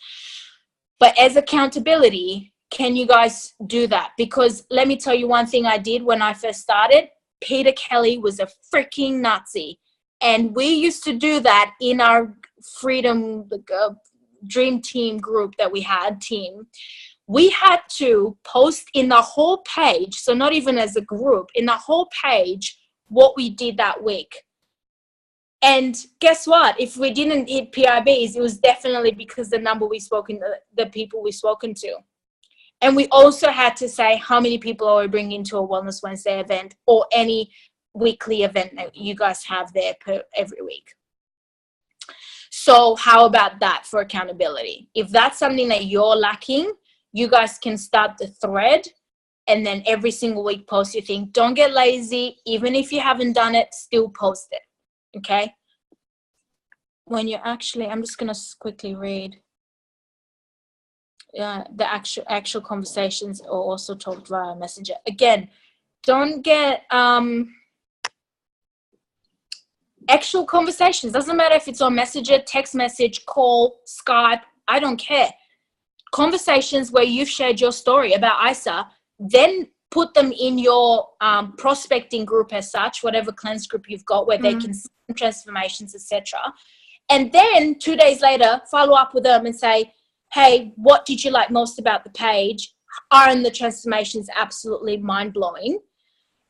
[SPEAKER 7] But as accountability, can you guys do that? Because let me tell you one thing I did when I first started. Peter Kelly was a freaking Nazi. And we used to do that in our Freedom Dream Team group that we had, we had to post in the whole page, so not even as a group, in the whole page, what we did that week. And guess what? If we didn't hit PIBs, it was definitely because the people we've spoken to. And we also had to say how many people are we bringing to a Wellness Wednesday event or any weekly event that you guys have there every week. So how about that for accountability? If that's something that you're lacking, you guys can start the thread and then every single week post your thing. Don't get lazy. Even if you haven't done it, still post it. Okay? When you're actually, I'm just going to quickly read. The actual conversations are also talked via Messenger. Again, don't get actual conversations. Doesn't matter if it's on Messenger, text message, call, Skype. I don't care. Conversations where you've shared your story about ISA, then put them in your prospecting group as such, whatever cleanse group you've got where they can see transformations, etc. And then 2 days later, follow up with them and say, hey, what did you like most about the page? Aren't the transformations absolutely mind-blowing?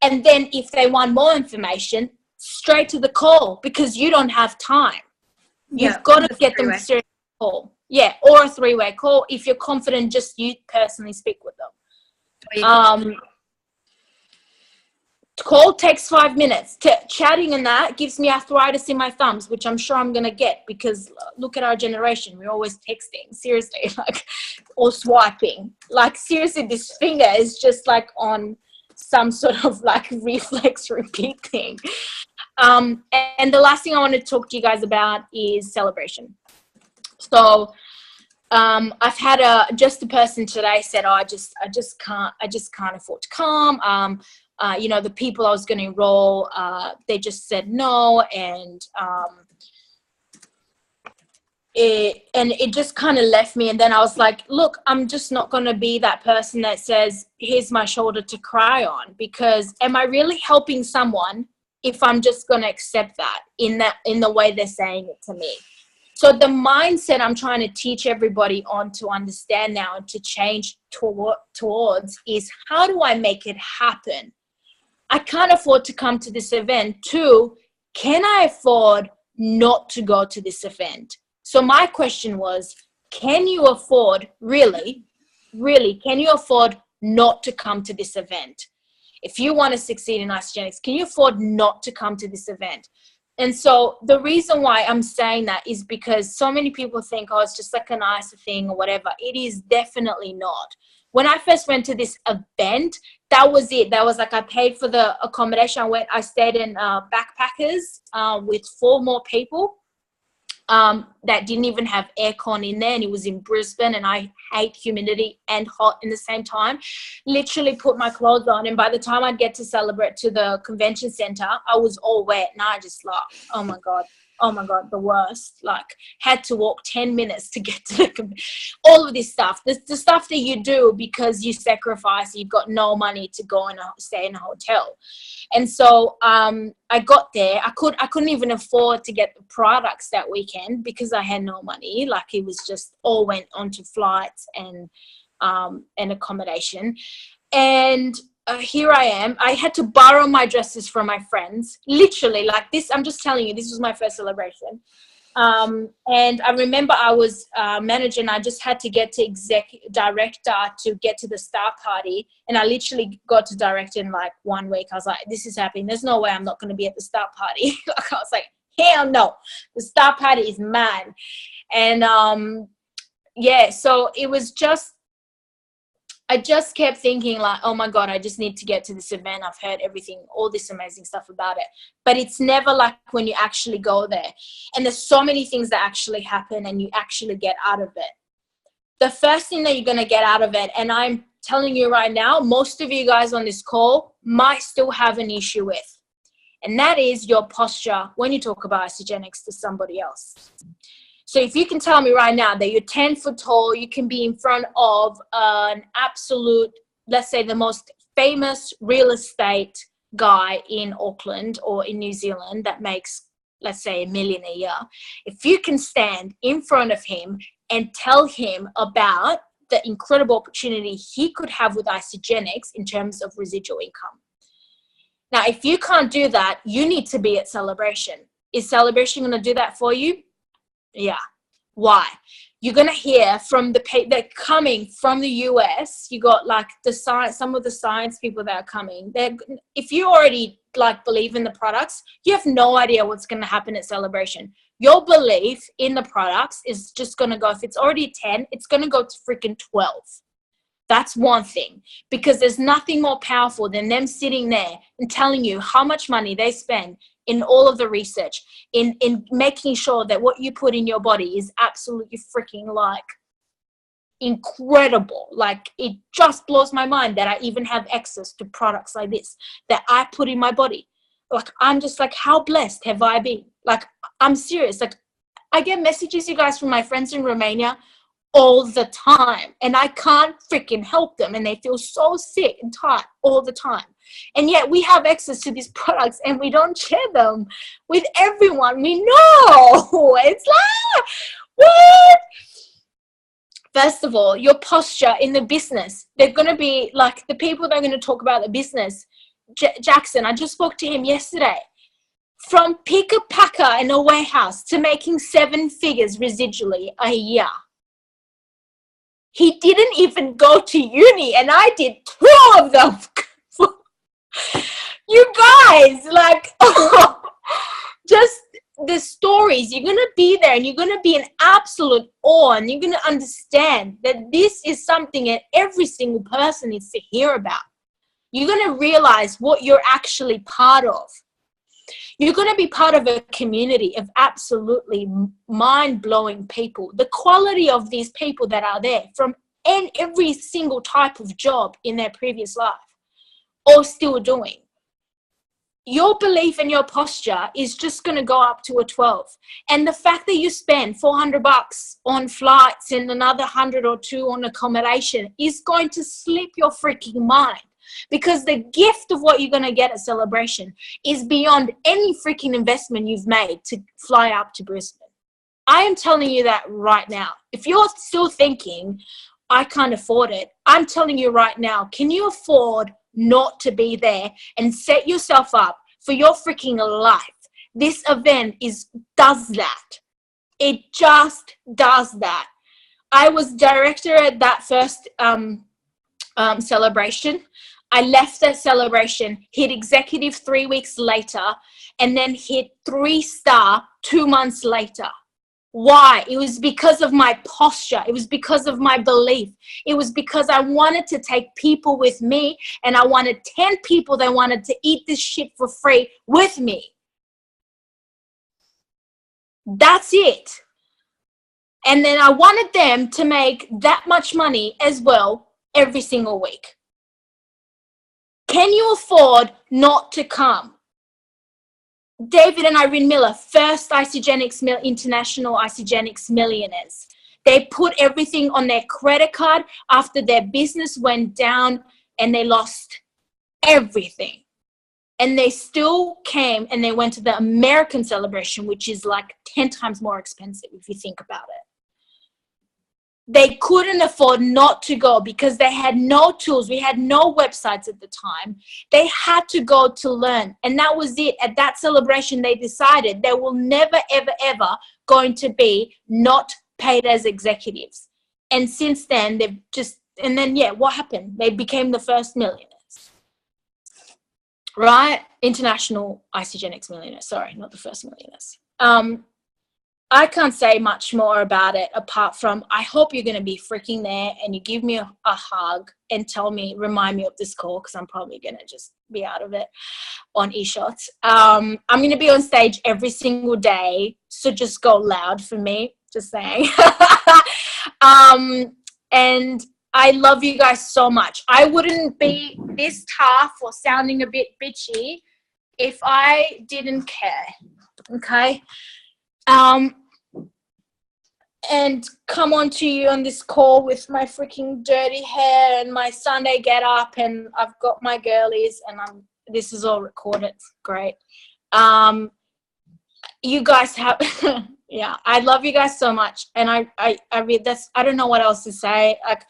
[SPEAKER 7] And then if they want more information, straight to the call because you don't have time. You've got to get them to a call. Yeah, or a 3-way call if you're confident just you personally speak with them. Call takes 5 minutes. Chatting and that gives me arthritis in my thumbs, which I'm sure I'm going to get because look at our generation. We're always texting, seriously, or swiping. Seriously, this finger is just on some sort of reflex repeat thing. And the last thing I want to talk to you guys about is celebration. So I've had a person today said, I just can't afford to come. The people I was going to enroll, they just said no. And it just kind of left me. And then I was like, look, I'm just not going to be that person that says, here's my shoulder to cry on, because am I really helping someone if I'm just going to accept that in the way they're saying it to me? So the mindset I'm trying to teach everybody on to understand now and to change towards is, how do I make it happen? I can't afford to come to this event. 2, can I afford not to go to this event? So my question was, can you afford, really, can you afford not to come to this event? If you want to succeed in Isagenix, can you afford not to come to this event? And so the reason why I'm saying that is because so many people think, oh, it's just like a nice thing or whatever. It is definitely not. When I first went to this event, that was it. That was I paid for the accommodation. I stayed in backpackers with 4 more people that didn't even have aircon in there, and it was in Brisbane, and I hate humidity and hot in the same time. Literally put my clothes on, and by the time I'd get to Celebrate to the convention center, I was all wet, and I just oh my god, the worst. Had to walk 10 minutes to get to all of this stuff, the stuff that you do because you sacrifice, you've got no money to go and stay in a hotel. And so I got there. I couldn't even afford to get the products that weekend because I had no money. It was just all went onto flights and accommodation. And here I am. I had to borrow my dresses from my friends, literally this. I'm just telling you, this was my first celebration. And I remember I was manager, and I just had to get to director to get to the star party. And I literally got to director in 1 week. I was like, this is happening. There's no way I'm not going to be at the star party. I was like, hell no, the star party is mine. And so it was just, I just kept thinking oh my God, I just need to get to this event. I've heard everything, all this amazing stuff about it. But it's never when you actually go there. And there's so many things that actually happen and you actually get out of it. The first thing that you're going to get out of it, and I'm telling you right now, most of you guys on this call might still have an issue with. And that is your posture when you talk about Isagenix to somebody else. So if you can tell me right now that you're 10 foot tall, you can be in front of an absolute, let's say the most famous real estate guy in Auckland or in New Zealand that makes, let's say, $1 million a year. If you can stand in front of him and tell him about the incredible opportunity he could have with Isagenix in terms of residual income. Now, if you can't do that, you need to be at Celebration. Is Celebration going to do that for you? Yeah. Why? You're going to hear from they're coming from the US. You got like some of the science people that are coming. If you already like believe in the products, you have no idea what's going to happen at Celebration. Your belief in the products is just going to go, if it's already 10, it's going to go to freaking 12. That's one thing, because there's nothing more powerful than them sitting there and telling you how much money they spend in all of the research, in making sure that what you put in your body is absolutely freaking like incredible. Like, it just blows my mind that I even have access to products like this that I put in my body. Like, I'm just like, how blessed have I been? Like, I'm serious. Like, I get messages, you guys, from my friends in Romania all the time, and I can't freaking help them, and they feel so sick and tired all the time, and yet we have access to these products and we don't share them with everyone we know. It's like, what? First of all, your posture in the business, they're going to be like the people that are going to talk about the business. Jackson, I just spoke to him yesterday. From picker-packer in a warehouse to making 7 figures residually a year. He didn't even go to uni, and I did 2 of them. You guys, like, just the stories, you're going to be there and you're going to be in absolute awe, and you're going to understand that this is something that every single person needs to hear about. You're going to realize what you're actually part of. You're going to be part of a community of absolutely mind-blowing people. The quality of these people that are there from every single type of job in their previous life, or still doing. Your belief and your posture is just going to go up to a 12. And the fact that you spend $400 on flights and another 100 or 2 on accommodation is going to slip your freaking mind. Because the gift of what you're going to get at Celebration is beyond any freaking investment you've made to fly up to Brisbane. I am telling you that right now. If you're still thinking, I can't afford it, I'm telling you right now, can you afford not to be there and set yourself up for your freaking life? This event does that. It just does that. I was director at that first celebration. I left that celebration, hit executive 3 weeks later, and then hit 3-star 2 months later. Why? It was because of my posture. It was because of my belief. It was because I wanted to take people with me, and I wanted 10 people that wanted to eat this shit for free with me. That's it. And then I wanted them to make that much money as well every single week. Can you afford not to come? David and Irene Miller, first international Isagenix millionaires. They put everything on their credit card after their business went down and they lost everything. And they still came and they went to the American celebration, which is like 10 times more expensive if you think about it. They couldn't afford not to go because they had no tools. We had no websites at the time. They had to go to learn. And that was it. At that celebration, they decided they will never, ever, ever going to be not paid as executives. And since then, what happened? They became the first millionaires. Right? International Isagenix millionaires. Sorry, not the first millionaires. I can't say much more about it apart from I hope you're going to be freaking there and you give me a hug and remind me of this call, because I'm probably going to just be out of it on eShots. I'm going to be on stage every single day, so just go loud for me, just saying. And I love you guys so much. I wouldn't be this tough or sounding a bit bitchy if I didn't care, okay? and come on to you on this call with my freaking dirty hair and my Sunday get up, and I've got my girlies, and this is all recorded. Great. You guys have yeah, I love you guys so much, and I read this. I don't know what else to say. Like,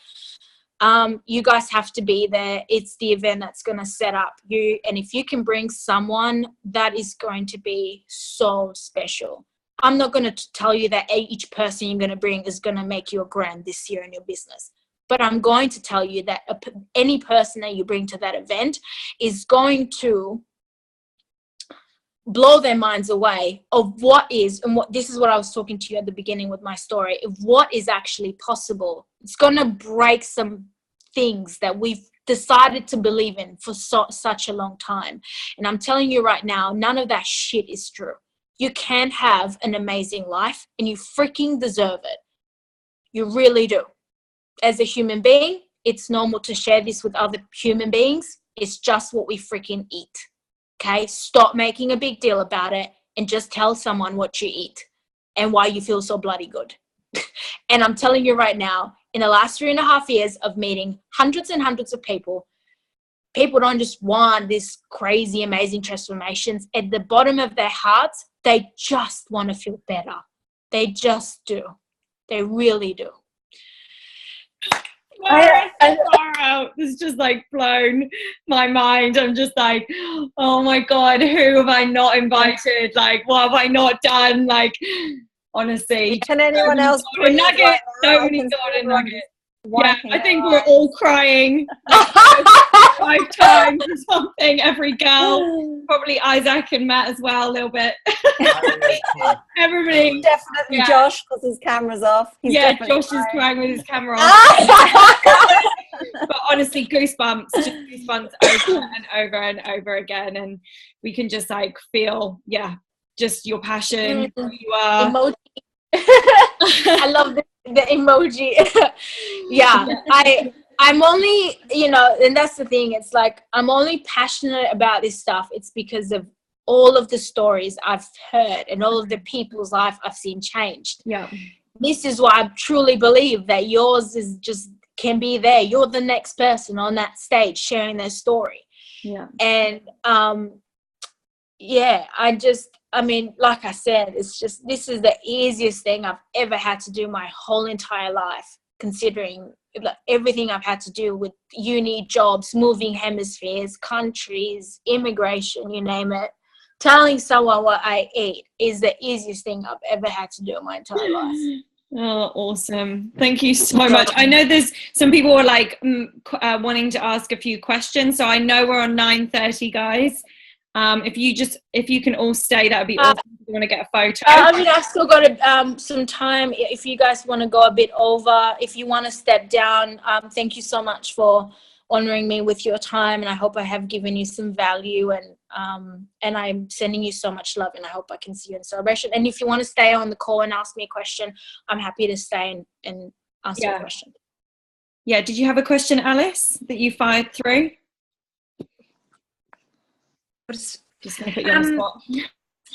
[SPEAKER 7] you guys have to be there. It's the event that's going to set up you, and if you can bring someone, that is going to be so special. I'm not going to tell you that each person you're going to bring is going to make you a grand this year in your business, but I'm going to tell you that any person that you bring to that event is going to blow their minds away of what is, and what, this is what I was talking to you at the beginning with my story, of what is actually possible. It's going to break some things that we've decided to believe in for such a long time. And I'm telling you right now, none of that shit is true. You can have an amazing life, and you freaking deserve it. You really do. As a human being, it's normal to share this with other human beings. It's just what we freaking eat. Okay, stop making a big deal about it and just tell someone what you eat and why you feel so bloody good. And I'm telling you right now, in the last 3.5 years of meeting hundreds and hundreds of people don't just want this crazy, amazing transformations. At the bottom of their hearts, they just want to feel better. They just do. They really do.
[SPEAKER 3] Out. It's just like blown my mind. I'm just like, oh my God, who have I not invited? Like, what have I not done? Like, honestly.
[SPEAKER 1] Can anyone else
[SPEAKER 3] breathe nugget?
[SPEAKER 1] Right
[SPEAKER 3] So many golden nuggets. Yeah, I think we're
[SPEAKER 1] eyes.
[SPEAKER 3] all crying 5 times or something. Every girl, probably Isaac and Matt as well, a little bit. Everybody.
[SPEAKER 1] Definitely Josh, because his camera's off. He's
[SPEAKER 3] Josh is crying with his camera off. But honestly, goosebumps, just goosebumps over and over and over again, and we can just like feel, just your passion, who you are.
[SPEAKER 7] Emoji. I love the emoji. I'm only, and that's the thing. It's like, I'm only passionate about this stuff. It's because of all of the stories I've heard and all of the people's life I've seen changed.
[SPEAKER 3] Yeah.
[SPEAKER 7] This is why I truly believe that yours is just can be there. You're the next person on that stage sharing their story.
[SPEAKER 3] Yeah.
[SPEAKER 7] And like I said, it's just, this is the easiest thing I've ever had to do my whole entire life, considering everything I've had to do with uni, jobs, moving hemispheres, countries, immigration, you name it. Telling someone what I eat is the easiest thing I've ever had to do in my entire life.
[SPEAKER 3] Oh, awesome. Thank you so much. I know there's some people are like wanting to ask a few questions. So I know we're on 9:30, guys. If you can all stay, that would be awesome. If you want to get a photo.
[SPEAKER 7] I've still got some time. If you guys want to go a bit over, if you want to step down, thank you so much for honoring me with your time, and I hope I have given you some value, and I'm sending you so much love, and I hope I can see you in Celebration. And if you want to stay on the call and ask me a question, I'm happy to stay and answer your question.
[SPEAKER 3] Yeah, did you have a question, Alice, that you fired through?
[SPEAKER 5] Just
[SPEAKER 3] going to put you on the spot.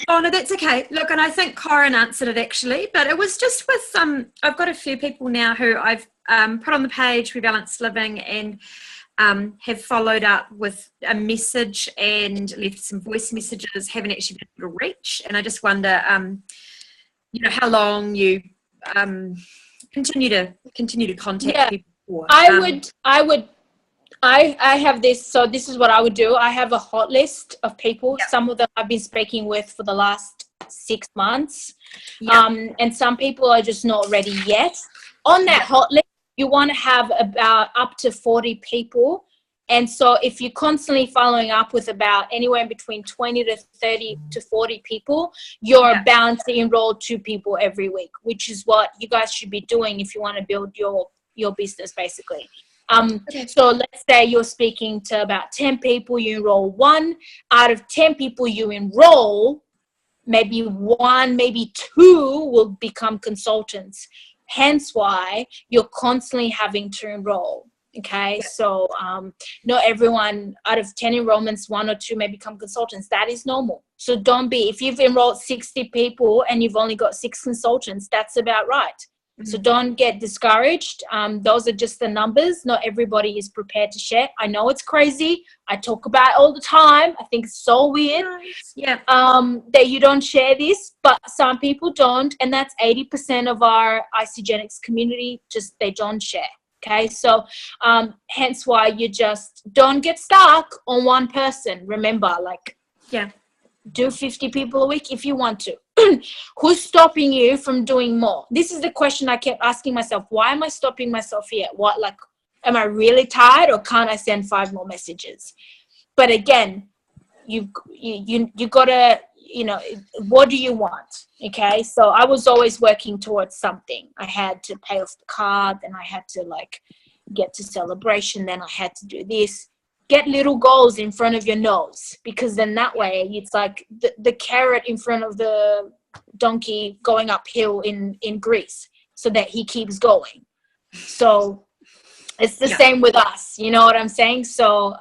[SPEAKER 5] Oh, no, that's okay. Look, and I think Corin answered it actually, but it was just with, I've got a few people now who I've put on the page, Rebalanced Living, and have followed up with a message and left some voice messages, haven't actually been able to reach. And I just wonder, how long you continue to contact people for.
[SPEAKER 7] I have this, so this is what I would do. I have a hot list of people. Yep. Some of them I've been speaking with for the last 6 months. Yep. And some people are just not ready yet. On that hot list, you want to have about up to 40 people. And so if you're constantly following up with about anywhere between 20 to 30 to 40 people, you're bound to enroll 2 people every week, which is what you guys should be doing if you want to build your business, basically. So let's say you're speaking to about 10 people, you enroll 1. Out of 10 people you enroll, maybe 1, maybe 2 will become consultants. Hence why you're constantly having to enroll. Okay, so not everyone out of 10 enrollments, 1 or 2 may become consultants. That is normal. So don't be, if you've enrolled 60 people and you've only got 6 consultants, that's about right. So don't get discouraged. Those are just the numbers. Not everybody is prepared to share. I know it's crazy. I talk about it all the time. I think it's so weird that you don't share this, but some people don't. And that's 80% of our ICGenics community, just they don't share. Okay, so hence why you just don't get stuck on one person. Remember, like, do 50 people a week if you want to. Who's stopping you from doing more? This is the question I kept asking myself. Why am I stopping myself here? What, like, am I really tired, or can't I send 5 more messages? But again, you gotta, you know, what do you want? Okay, so I was always working towards something. I had to pay off the car, then I had to like get to celebration, then I had to do this. Get little goals in front of your nose, because then that way it's like the carrot in front of the donkey going uphill in Greece, so that he keeps going. So it's the same with us, you know what I'm saying? So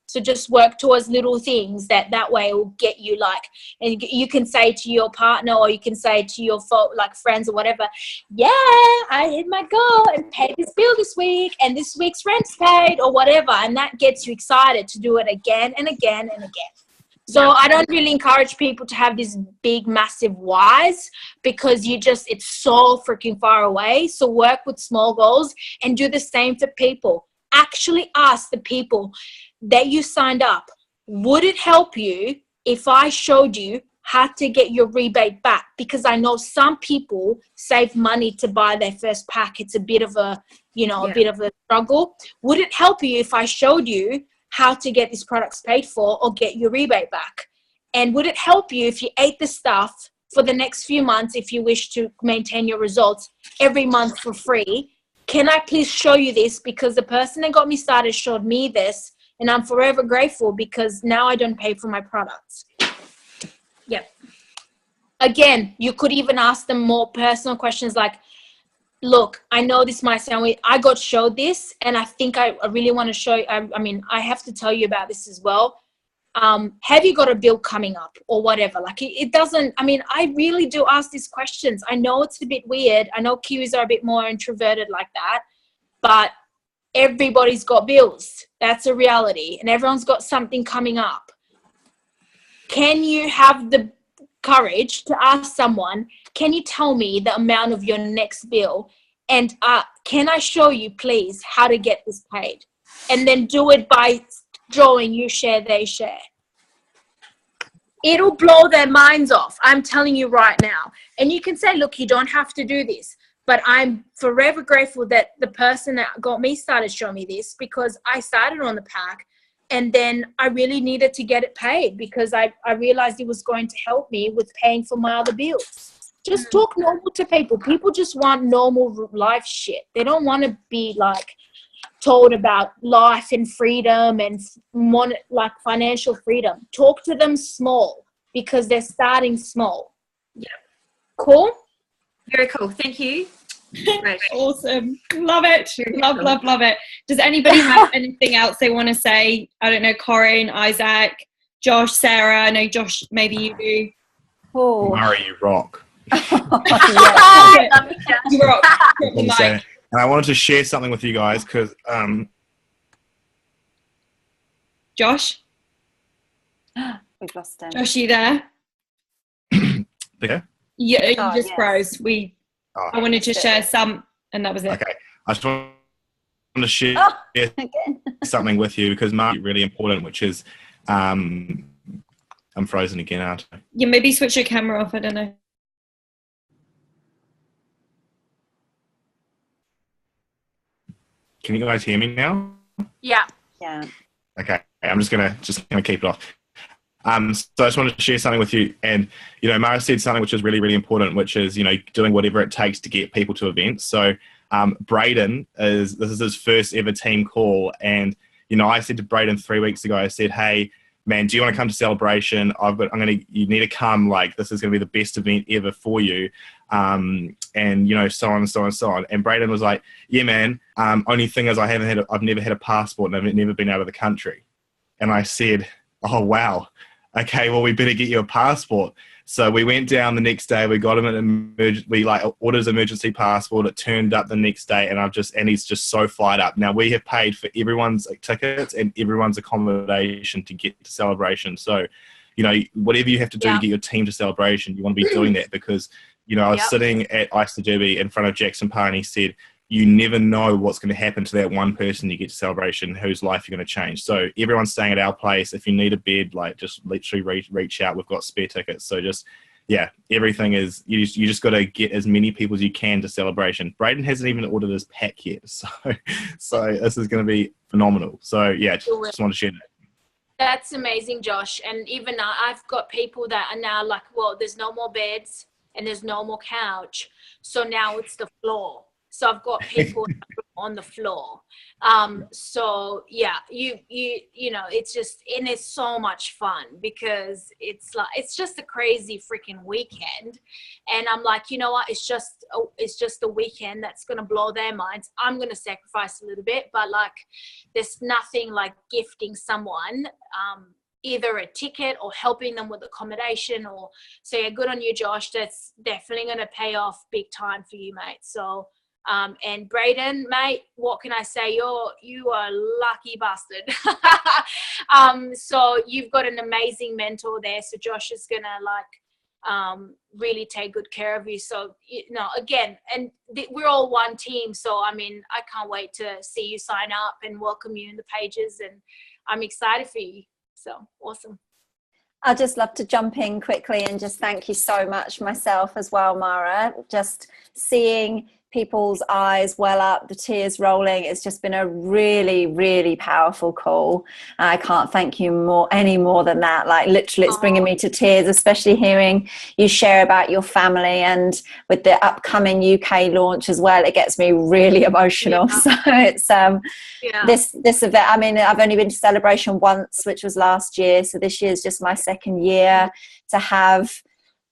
[SPEAKER 7] so just work towards little things that way will get you, like, and you can say to your partner, or you can say to your like friends or whatever, I hit my goal and paid this bill this week, and this week's rent's paid, or whatever, and that gets you excited to do it again and again and again. So I don't really encourage people to have these big, massive whys, because it's so freaking far away. So work with small goals and do the same for people. Actually ask the people that you signed up, would it help you if I showed you how to get your rebate back? Because I know some people save money to buy their first pack. It's a bit of a, a bit of a struggle. Would it help you if I showed you how to get these products paid for or get your rebate back? And would it help you if you ate the stuff for the next few months, if you wish to maintain your results every month for free? Can I please show you this? Because the person that got me started showed me this, and I'm forever grateful, because now I don't pay for my products. Again, you could even ask them more personal questions like, look, I know this might sound weird. I got showed this, and I think I really want to show you. I mean, I have to tell you about this as well. Have you got a bill coming up or whatever? Like, it doesn't, I mean, I really do ask these questions. I know it's a bit weird. I know Kiwis are a bit more introverted like that, but everybody's got bills. That's a reality. And everyone's got something coming up. Can you have the courage to ask someone, can you tell me the amount of your next bill? And can I show you, please, how to get this paid? And then do it by drawing, you share, they share. It'll blow their minds off. I'm telling you right now. And you can say, look, you don't have to do this. But I'm forever grateful that the person that got me started showing me this, because I started on the pack, and then I really needed to get it paid, because I realized it was going to help me with paying for my other bills. Just talk normal to people. People just want normal life shit. They don't want to be like told about life and freedom and like financial freedom. Talk to them small, because they're starting small. Cool?
[SPEAKER 5] Very cool. Thank you. Great.
[SPEAKER 3] Awesome. Love it. Love it. Does anybody have anything else they want to say? I don't know, Corinne, Isaac, Josh, Sarah. I know, Josh, maybe you do.
[SPEAKER 1] Oh.
[SPEAKER 6] Murray, you rock.
[SPEAKER 3] You rock.
[SPEAKER 6] And I wanted to share something with you guys, because
[SPEAKER 3] Josh?
[SPEAKER 1] We've lost him.
[SPEAKER 3] Josh, you there?
[SPEAKER 6] Okay.
[SPEAKER 3] Yeah, you just froze. I wanted to share some, and that was it.
[SPEAKER 6] Okay. I just want to share something with you, because Mark, really important, which is, I'm frozen again, aren't I?
[SPEAKER 3] Yeah, maybe switch your camera off. I don't know.
[SPEAKER 6] Can you guys hear me now?
[SPEAKER 7] Yeah.
[SPEAKER 6] Okay. I'm just gonna keep it off. So I just wanted to share something with you, and Mara said something which is really, really important, which is doing whatever it takes to get people to events. So Braden this is his first ever team call, and I said to Braden 3 weeks ago, I said, hey man, do you want to come to Celebration? You need to come. Like, this is going to be the best event ever for you. And so on and so on and so on. And Braden was like, yeah, man. Only thing is I've never had a passport, and I've never been out of the country. And I said, oh, wow. Okay, well, we better get you a passport. So we went down the next day. We got him we like ordered his emergency passport. It turned up the next day, and he's just so fired up. Now we have paid for everyone's tickets and everyone's accommodation to get to Celebration. So, you know, whatever you have to do to get your team to Celebration, you want to be doing that, because, you know, I was sitting at Ice the Derby in front of Jackson Parr, and he said, you never know what's going to happen to that one person you get to Celebration whose life you're going to change. So everyone's staying at our place. If you need a bed, like, just literally reach out. We've got spare tickets. So just, yeah, everything is, you just got to get as many people as you can to Celebration. Braden hasn't even ordered his pack yet. So this is going to be phenomenal. So yeah, just want to share that.
[SPEAKER 7] That's amazing, Josh. And even I've got people that are now like, well, there's no more beds and there's no more couch. So now it's the floor. So I've got people on the floor. So yeah, you know, it's just, and it's so much fun because it's like, it's just a crazy freaking weekend. And I'm like, you know what? It's just a weekend that's going to blow their minds. I'm going to sacrifice a little bit, but like, there's nothing like gifting someone, either a ticket or helping them with accommodation, or so yeah, good on you, Josh. That's definitely going to pay off big time for you, mate. So, and Braden, mate, what can I say? You are a lucky bastard. So you've got an amazing mentor there. So Josh is going to like, really take good care of you. So, you know, again, and we're all one team. So, I mean, I can't wait to see you sign up and welcome you in the pages, and I'm excited for you. So awesome.
[SPEAKER 1] I'd just love to jump in quickly and just thank you so much myself as well, Mara. Just seeing people's eyes well up, the tears rolling, it's just been a really, really powerful call. I can't thank you any more than that. Like, literally, it's bringing me to tears, especially hearing you share about your family, and with the upcoming UK launch as well, it gets me really emotional. So it's this event, I mean, I've only been to Celebration once, which was last year, so this year is just my second year. To have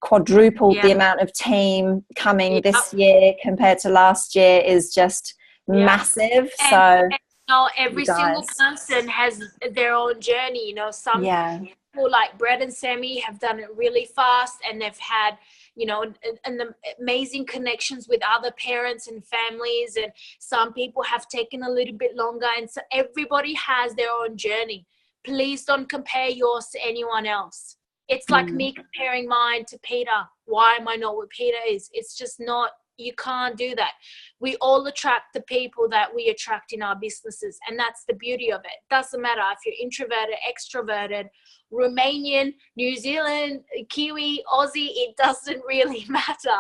[SPEAKER 1] quadrupled the amount of team coming this year compared to last year is just massive. And,
[SPEAKER 7] you know, every single person has their own journey. You know, some people like Brett and Sammy have done it really fast, and they've had, you know, and the amazing connections with other parents and families, and some people have taken a little bit longer, and so everybody has their own journey. Please don't compare yours to anyone else. It's like me comparing mine to Peter. Why am I not what Peter is? It's just not, you can't do that. We all attract the people that we attract in our businesses, and that's the beauty of it. Doesn't matter if you're introverted, extroverted, Romanian, New Zealand, Kiwi, Aussie, it doesn't really matter.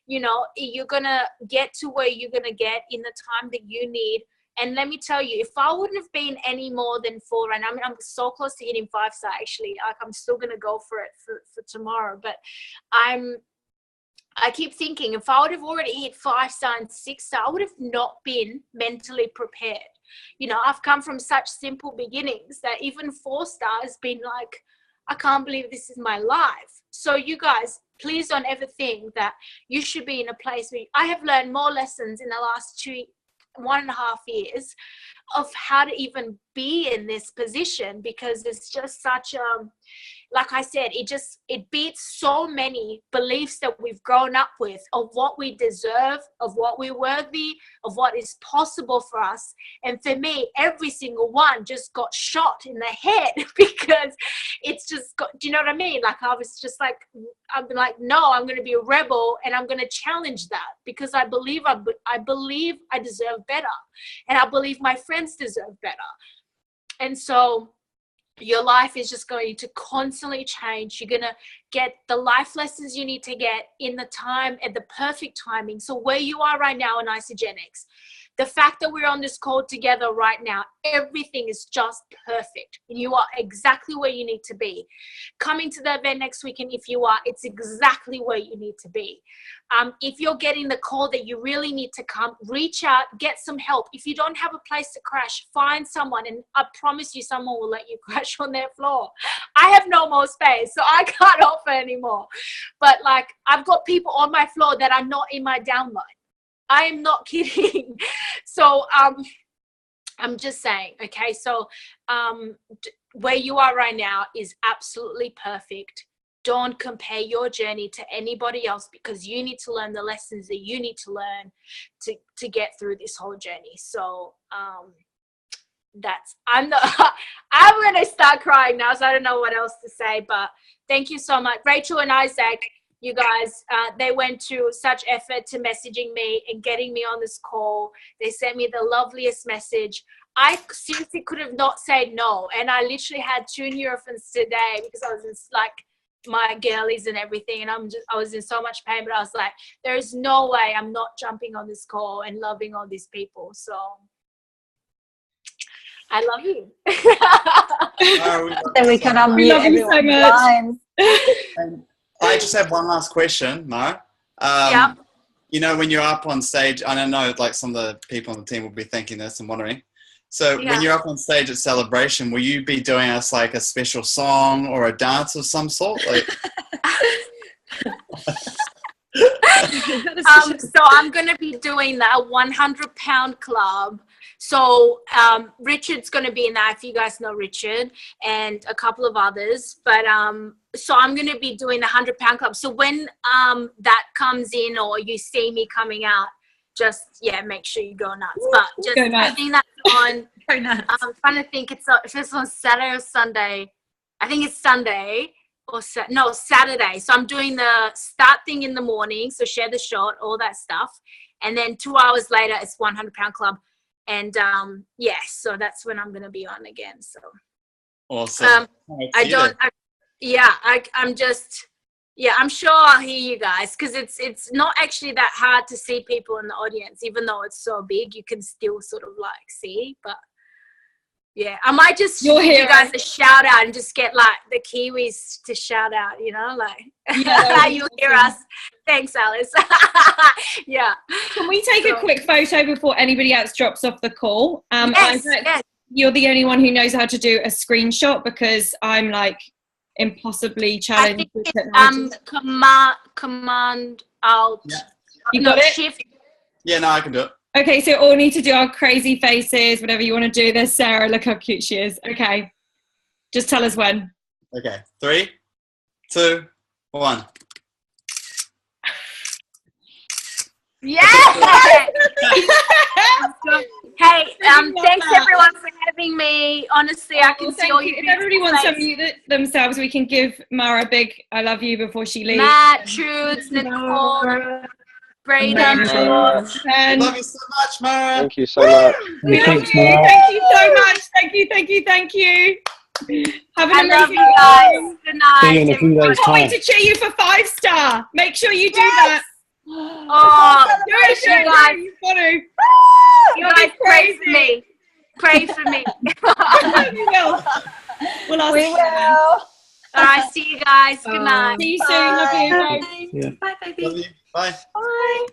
[SPEAKER 7] You know, you're going to get to where you're going to get in the time that you need. And let me tell you, if I wouldn't have been any more than 4, and I mean, I'm so close to hitting 5-star actually, like I'm still going to go for it for tomorrow. But I keep thinking, if I would have already hit 5-star and 6-star, I would have not been mentally prepared. You know, I've come from such simple beginnings that even 4-star has been like, I can't believe this is my life. So you guys, please don't ever think that you should be in a place where I have learned more lessons in the last 1.5 years of how to even be in this position, because it's just such a, like I said, it beats so many beliefs that we've grown up with of what we deserve, of what we're worthy, of what is possible for us. And for me, every single one just got shot in the head because it's just got, do you know what I mean? Like I was just like, I'm like, no, I'm going to be a rebel, and I'm going to challenge that because I believe I deserve better, and I believe my friends deserve better. And so your life is just going to constantly change. You're going to get the life lessons you need to get in the time, at the perfect timing. So where you are right now in Isogenics, the fact that we're on this call together right now, everything is just perfect. You are exactly where you need to be. Coming to the event next weekend, if you are, it's exactly where you need to be. If you're getting the call that you really need to come, reach out, get some help. If you don't have a place to crash, find someone, and I promise you someone will let you crash on their floor. I have no more space, so I can't offer anymore. But like, I've got people on my floor that are not in my downline. I am not kidding. So I'm just saying, okay, so where you are right now is absolutely perfect. don't compare your journey to anybody else, because you need to learn the lessons that you need to learn to get through this whole journey. So I'm gonna start crying now, so I don't know what else to say, but thank you so much. Rachel and Isaac, you guys, they went to such effort to messaging me and getting me on this call. They sent me the loveliest message. I seriously could have not said no, and I literally had 2 Nurophens today because I was in, like, my girlies and everything, and I was in so much pain, but I was like, there's no way I'm not jumping on this call and loving all these people. So I love you.
[SPEAKER 1] Then we can unmute everyone's lines.
[SPEAKER 8] I just have one last question, Mara.
[SPEAKER 7] Yeah.
[SPEAKER 8] You know, when you're up on stage, and I know like some of the people on the team will be thinking this and wondering. So when you're up on stage at Celebration, will you be doing us like a special song or a dance of some sort? Like...
[SPEAKER 7] So I'm going to be doing the 100-pound club. So Richard's going to be in that, if you guys know Richard, and a couple of others. But so I'm going to be doing the 100-pound club. So when that comes in, or you see me coming out, just make sure you go nuts. But just I think that's on. I'm trying to think. If it's on Saturday or Sunday. I think it's Sunday or Saturday. So I'm doing the start thing in the morning. So share the shot, all that stuff, and then 2 hours later it's 100-pound club. And so that's when I'm gonna be on again. So
[SPEAKER 8] awesome.
[SPEAKER 7] I'm sure I'll hear you guys, because it's not actually that hard to see people in the audience, even though it's so big. You can still sort of like see, but I might just give you guys a shout out and just get like the Kiwis to shout out, you know, like you'll hear us. Thanks, Alice.
[SPEAKER 3] Can we take a quick photo before anybody else drops off the call?
[SPEAKER 7] Yes.
[SPEAKER 3] You're the only one who knows how to do a screenshot, because I'm like impossibly challenged with technology.
[SPEAKER 7] Command Alt.
[SPEAKER 3] Yeah. You got it?
[SPEAKER 7] Shift.
[SPEAKER 8] Yeah, no, I can do it.
[SPEAKER 3] Okay, so all need to do our crazy faces, whatever you want to do. There's Sarah. Look how cute she is. Okay. Just tell us when.
[SPEAKER 8] Okay. 3, 2, 1.
[SPEAKER 7] Yeah. Hey, thanks everyone for having me. Honestly, I can see all you.
[SPEAKER 3] If everybody wants to mute themselves, we can give Mara a big I love you before she leaves.
[SPEAKER 7] Matt, Trudes, Nicole, Brayden, George.
[SPEAKER 8] Love you so much, Mara.
[SPEAKER 9] Thank you so much.
[SPEAKER 3] We love you. Thank you so much. Thank you. Have an amazing
[SPEAKER 7] you guys. Good night.
[SPEAKER 9] See you in a few days'
[SPEAKER 3] I can't
[SPEAKER 9] time.
[SPEAKER 3] wait to cheer you for 5-star. Make sure you do that.
[SPEAKER 7] Oh,
[SPEAKER 3] Do it,
[SPEAKER 7] you guys.
[SPEAKER 3] You've got to.
[SPEAKER 7] You guys pray for me. Pray for me.
[SPEAKER 3] We will. We will.
[SPEAKER 7] All right, see you guys. Good night.
[SPEAKER 3] See you soon. Love you. Bye.
[SPEAKER 9] Yeah.
[SPEAKER 5] Bye, baby.
[SPEAKER 8] Love you. Bye.
[SPEAKER 7] Bye.